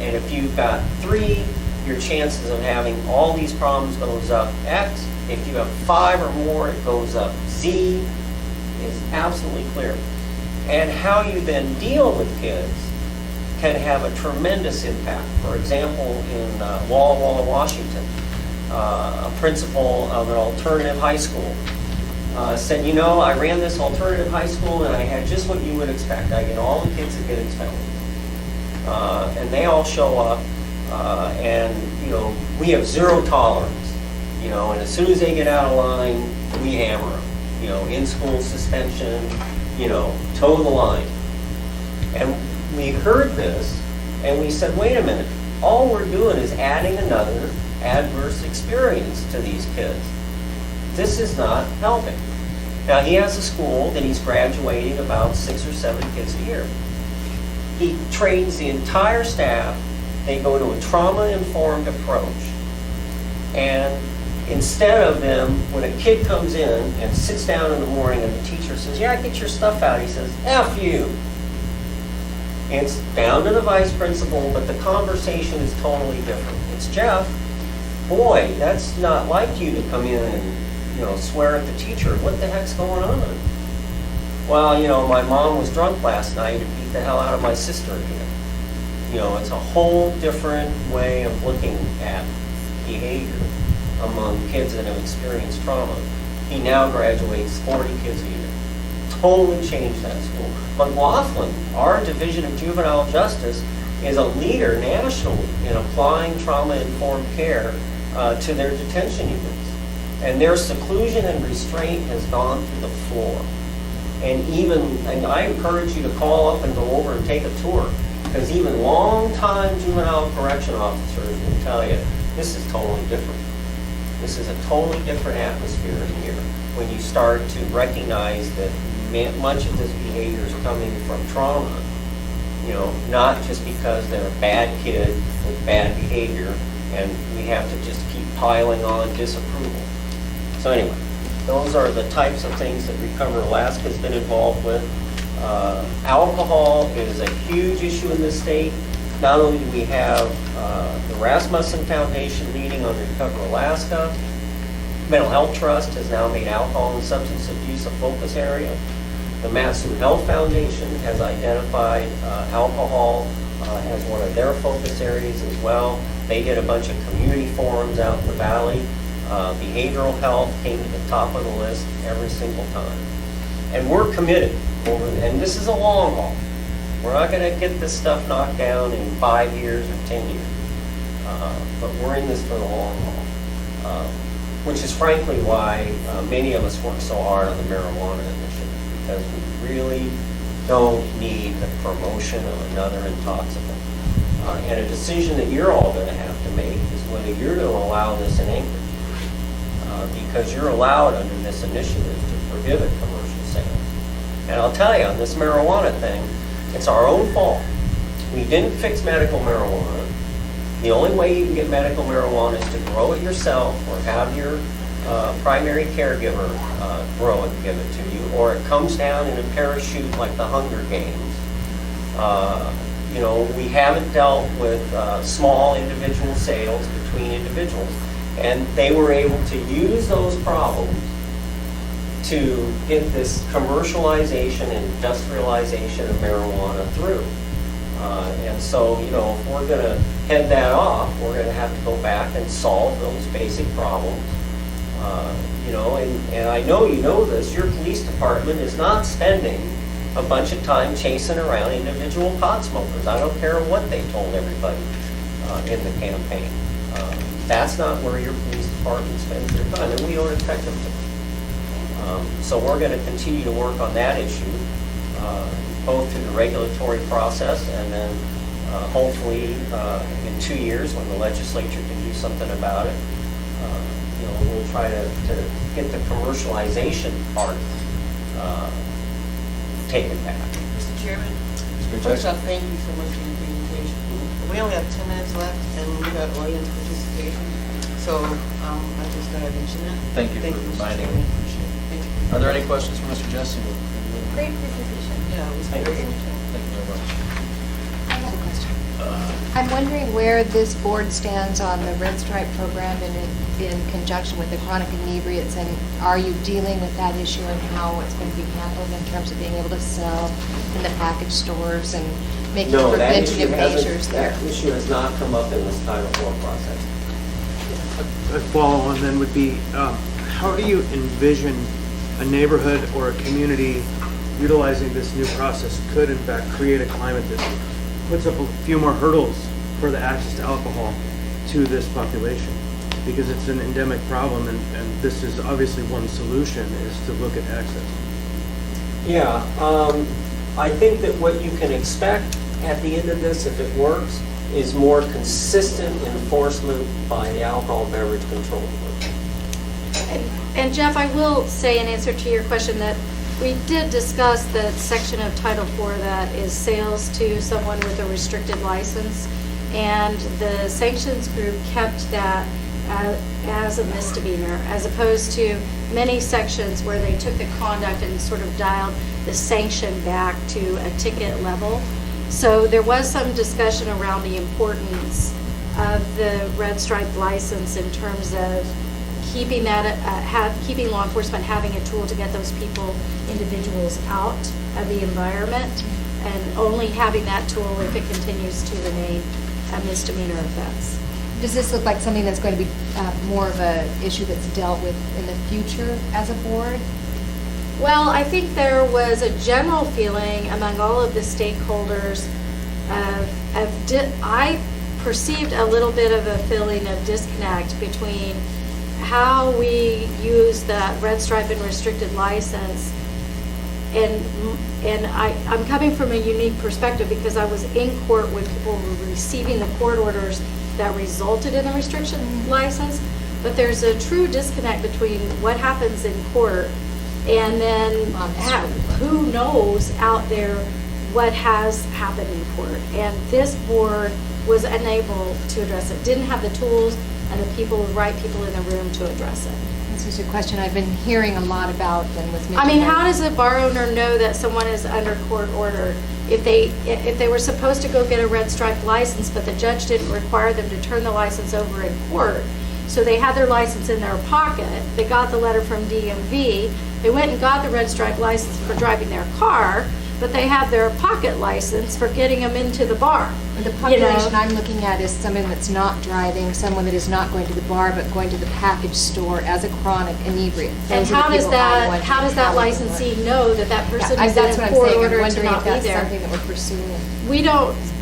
N: And if you've got 3, your chances of having all these problems goes up X. If you have 5 or more, it goes up Z. Is absolutely clear. And how you then deal with kids can have a tremendous impact. For example, in Walla Walla, Washington, a principal of an alternative high school said, you know, I ran this alternative high school and I had just what you would expect. I get all the kids that get expelled. And they all show up, and, you know, we have zero tolerance, you know, and as soon as they get out of line, we hammer them. You know, in-school suspension, you know, toe the line. And we heard this, and we said, wait a minute, all we're doing is adding another adverse experience to these kids. This is not helping. Now, he has a school that he's graduating about 6 or 7 kids a year. He trains the entire staff. They go to a trauma-informed approach. And instead of them, when a kid comes in and sits down in the morning and the teacher says, yeah, get your stuff out, he says, F you. It's down to the vice principal, but the conversation is totally different. It's Jeff. Boy, that's not like you to come in and, you know, swear at the teacher. What the heck's going on? Well, you know, my mom was drunk last night and beat the hell out of my sister again. You know, it's a whole different way of looking at behavior among kids that have experienced trauma. He now graduates 40 kids a year. Totally changed that school. But Laughlin, our Division of Juvenile Justice, is a leader nationally in applying trauma-informed care to their detention units. And their seclusion and restraint has gone through the floor. And I encourage you to call up and go over and take a tour, because even long-time juvenile correction officers will tell you, this is totally different. This is a totally different atmosphere in here when you start to recognize that much of this behavior is coming from trauma, you know, not just because they're a bad kid with bad behavior and we have to just keep piling on disapproval. So anyway, those are the types of things that Recover Alaska has been involved with. Alcohol is a huge issue in this state. Not only do we have the Rasmussen Foundation leading on Recover Alaska, Mental Health Trust has now made alcohol and substance abuse a focus area. The Matsu Health Foundation has identified alcohol as one of their focus areas as well. They did a bunch of community forums out in the valley. Behavioral health came to the top of the list every single time. And we're committed, and this is a long haul. We're not going to get this stuff knocked down in 5 years or 10 years. But we're in this for the long haul, which is frankly why many of us work so hard on the marijuana initiative, because we really don't need the promotion of another intoxicant. And a decision that you're all going to have to make is whether you're going to allow this in Anchorage. Because you're allowed under this initiative to prohibit commercial sales. And I'll tell you, on this marijuana thing, it's our own fault. We didn't fix medical marijuana. The only way you can get medical marijuana is to grow it yourself or have your primary caregiver grow it and give it to you, or it comes down in a parachute like the Hunger Games. You know, we haven't dealt with small individual sales between individuals. And they were able to use those problems to get this commercialization and industrialization of marijuana through. And so, you know, if we're going to head that off, we're going to have to go back and solve those basic problems. You know, and I know you know this, your police department is not spending a bunch of time chasing around individual pot smokers. I don't care what they told everybody in the campaign. That's not where your police department spends their time, and we don't expect them to. So we're going to continue to work on that issue, both through the regulatory process and then hopefully in 2 years when the legislature can do something about it, you know, we'll try to get the commercialization part taken back.
I: Mr. Chairman, first off, thank you so much for your presentation. We only have 10 minutes left, and we got audience participation, so I just thought I'd mention that.
A: Thank you for
I: Mr.
A: reminding
I: Chairman.
A: me. Appreciate it. Are there any questions for Mr. Jesse?
C: Great presentation.
I: Yeah, it was
A: Thank
I: very
A: you.
I: interesting.
A: Thank you very much.
M: I have a question. I'm wondering where this board stands on the Red Stripe program in conjunction with the chronic inebriates, and are you dealing with that issue and how it's going to be handled in terms of being able to sell in the package stores and making
N: No, that issue
M: preventative measures there?
N: That issue has not come up in this Title IV process.
D: A follow-on then would be, how do you envision a neighborhood or a community utilizing this new process could in fact create a climate that puts up a few more hurdles for the access to alcohol to this population? Because it's an endemic problem, and this is obviously one solution, is to look at access.
N: Yeah, I think that what you can expect at the end of this, if it works, is more consistent enforcement by the Alcohol Beverage Control Board.
O: And Jeff, I will say in answer to your question that we did discuss the section of Title IV that is sales to someone with a restricted license, and the sanctions group kept that as a misdemeanor, as opposed to many sections where they took the conduct and sort of dialed the sanction back to a ticket level. So there was some discussion around the importance of the Red Stripe license in terms of keeping that, keeping law enforcement having a tool to get those individuals out of the environment, and only having that tool if it continues to remain a misdemeanor offense.
M: Does this look like something that's going to be more of an issue that's dealt with in the future as a board?
O: Well, I think there was a general feeling among all of the stakeholders I perceived a little bit of a feeling of disconnect between how we use that Red Stripe and restricted license. And I'm coming from a unique perspective because I was in court when people were receiving the court orders that resulted in the restriction license. But there's a true disconnect between what happens in court and then who knows out there what has happened in court. And this board was unable to address it, didn't have the tools and the right people in the room to address it.
M: This is a question I've been hearing a lot about and was mentioned.
O: I mean, how does a bar owner know that someone is under court order if they were supposed to go get a Red Stripe license, but the judge didn't require them to turn the license over in court? So they had their license in their pocket. They got the letter from DMV. They went and got the Red Stripe license for driving their car, but they have their pocket license for getting them into the bar.
M: The population I'm looking at is someone that's not driving, someone that is not going to the bar, but going to the package store as a chronic inebriate.
O: And how does that licensee know that that person is in a court order to not be there?
M: That's something that we're pursuing.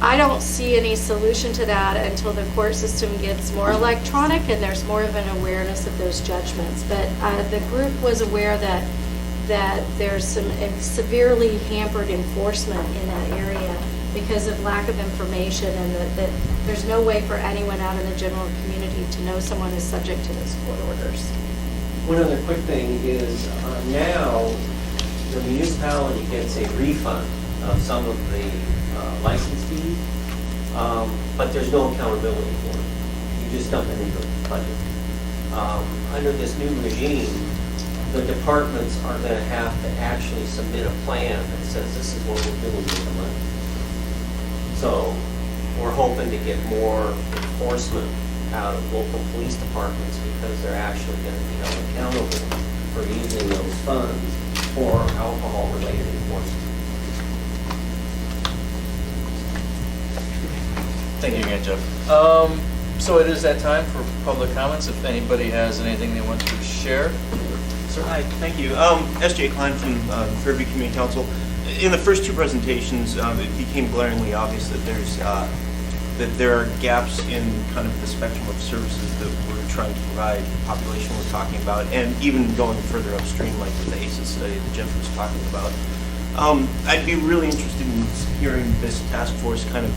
O: I don't see any solution to that until the court system gets more electronic and there's more of an awareness of those judgments. But the group was aware that there's some severely hampered enforcement in that area because of lack of information, and that there's no way for anyone out in the general community to know someone is subject to those court orders.
N: One other quick thing is now the municipality gets a refund of some of the license fees, but there's no accountability for it. You just dump it into the budget. Under this new regime, the departments are going to have to actually submit a plan that says this is what we're doing with the money. So we're hoping to get more enforcement out of local police departments because they're actually going to be held accountable for using those funds for alcohol-related enforcement.
A: Thank you again, Jeff. So it is that time for public comments. If anybody has anything they want to share. Sir.
H: Hi, thank you. S.J. Klein from Fairview Community Council. In the first two presentations, it became glaringly obvious that there are gaps in kind of the spectrum of services that we're trying to provide the population we're talking about, and even going further upstream, like with the ACES study that Jeff was talking about. I'd be really interested in hearing this task force kind of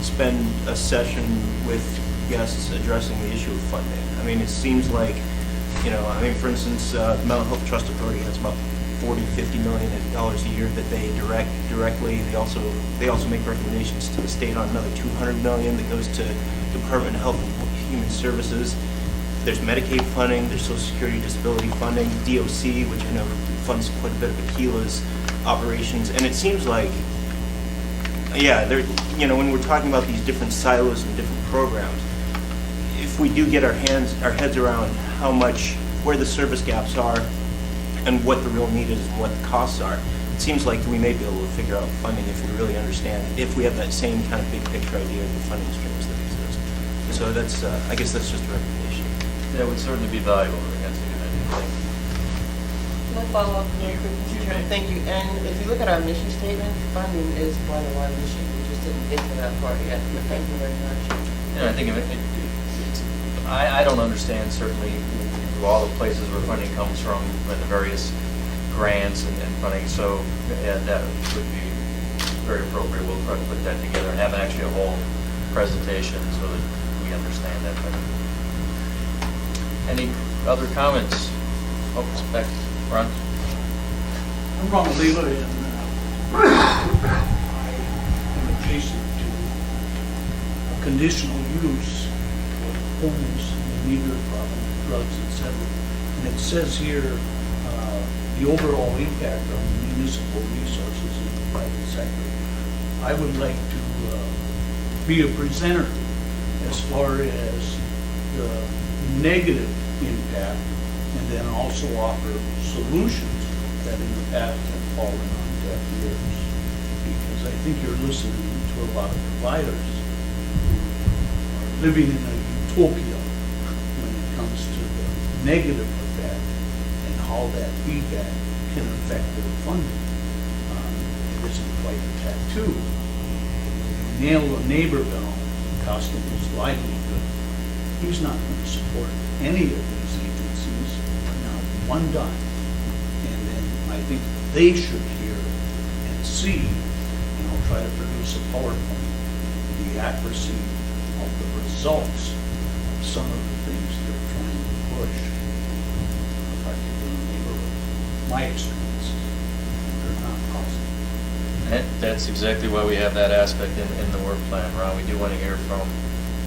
H: spend a session with guests addressing the issue of funding. I mean, it seems like, for instance, the Mental Health Trust Authority has about $40–50 million a year that they direct directly. They also make recommendations to the state on another $200 million that goes to Department of Health and Human Services. There's Medicaid funding, there's Social Security Disability funding, DOC, which I know funds quite a bit of Aquila's operations, and it seems like Yeah, there, you know, when we're talking about these different silos and different programs, if we do get our heads around how much, where the service gaps are, and what the real need is and what the costs are, it seems like we may be able to figure out funding if we really understand, if we have that same kind of big picture idea of the funding streams that exist. So that's, I guess that's just a recommendation.
A: That would certainly be valuable. That's a good idea.
I: Can I follow up real quick, Mr. Chairman? Thank you. And if you look at our mission statement, funding is part of our mission. We just didn't get to that part yet. But thank you very much.
A: Yeah, I think I don't understand certainly all the places where funding comes from, and the various grants and funding, so yeah, that would be very appropriate. We'll try to put that together and have actually a whole presentation so that we understand that better. Any other comments? Oh, back, Ron?
J: I'm Ron Lila, and I am adjacent to a conditional use of homes in the meter problem, drugs, etc. And it says here, the overall impact on municipal resources in the private sector. I would like to be a presenter as far as the negative impact, and then also offer solutions that in the past have fallen on deaf ears. Because I think you're listening to a lot of providers who are living in a utopia when it comes to the negative effect and how that feedback can affect their funding. It isn't quite a tattoo. Nail a neighbor down, costing his livelihood. He's not going to support any of these agencies, not one dime. And then I think they should hear and see, and I'll try to produce a PowerPoint, the accuracy of the results of some of the things they're trying to push, particularly in the neighborhood. My experience, they're not positive.
A: That's exactly why we have that aspect in the work plan, Ron. We do want to hear from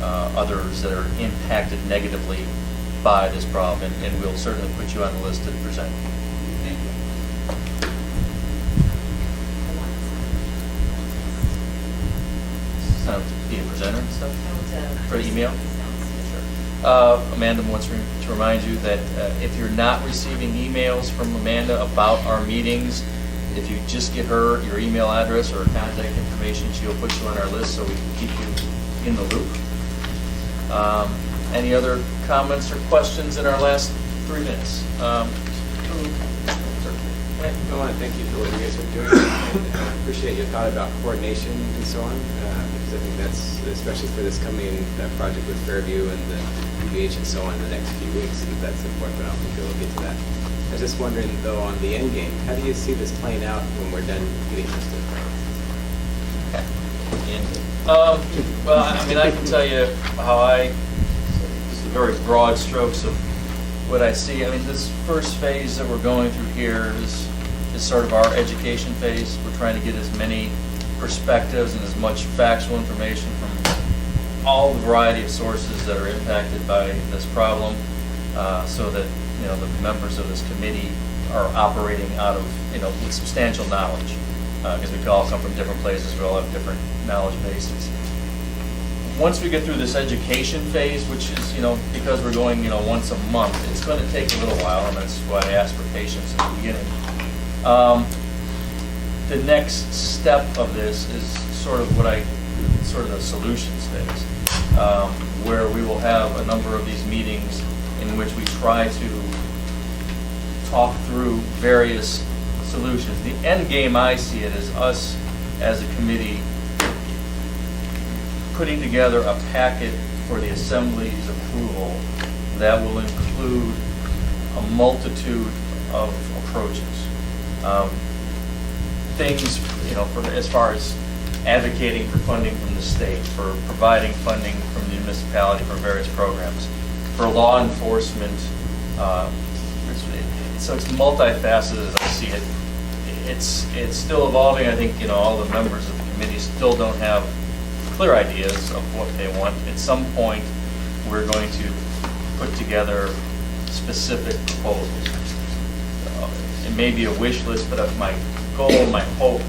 A: others that are impacted negatively by this problem, and we'll certainly put you on the list to present.
J: Thank you.
A: Sign up to be a presenter and stuff? For email? Amanda wants to remind you that if you're not receiving emails from Amanda about our meetings, if you just get her your email address or contact information, she'll put you on our list so we can keep you in the loop. Any other comments or questions in our last 3 minutes?
P: I want to thank you for what you guys are doing. I appreciate your thought about coordination and so on, because I think that's, especially for this coming project with Fairview and the UVH and so on in the next few weeks, that's important, but I don't think we'll get to that. I was just wondering, though, on the end game, how do you see this playing out when we're done getting this to
A: Well, I mean, I can tell you how this is very broad strokes of what I see. I mean, this first phase that we're going through here is sort of our education phase. We're trying to get as many perspectives and as much factual information from all the variety of sources that are impacted by this problem, so that, you know, the members of this committee are operating out of, you know, with substantial knowledge, because we all come from different places, we all have different knowledge bases. Once we get through this education phase, which is, you know, because we're going, you know, once a month, it's going to take a little while, and that's why I asked for patience in the beginning. The next step of this is sort of the solutions phase, where we will have a number of these meetings in which we try to talk through various solutions. The end game, I see it, as us as a committee putting together a packet for the Assembly's approval that will include a multitude of approaches. Things, you know, as far as advocating for funding from the state, for providing funding from the municipality for various programs, for law enforcement. So it's multifaceted as I see it. It's still evolving. I think, you know, all the members of the committee still don't have clear ideas of what they want. At some point, we're going to put together specific proposals. It may be a wish list, but my goal, my hope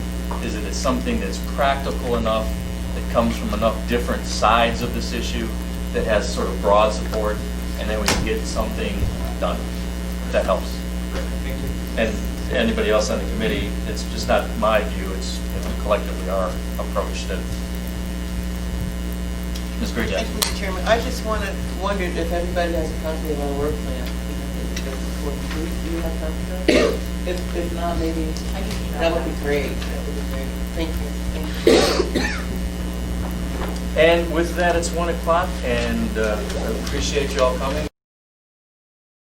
A: Is it something that's practical enough, that comes from enough different sides of this issue, that has sort of broad support, and then we can get something done? If that helps. And anybody else on the committee, it's just not my view, it's collectively our approach that. Ms. Green.
I: Thank you, Mr. Chairman. I just wondered if everybody has a copy of our work plan. Do you have a copy of it? If not, maybe, that would be great. That would be great. Thank you. Thank you.
A: And with that, it's 1 o'clock, and I appreciate you all coming.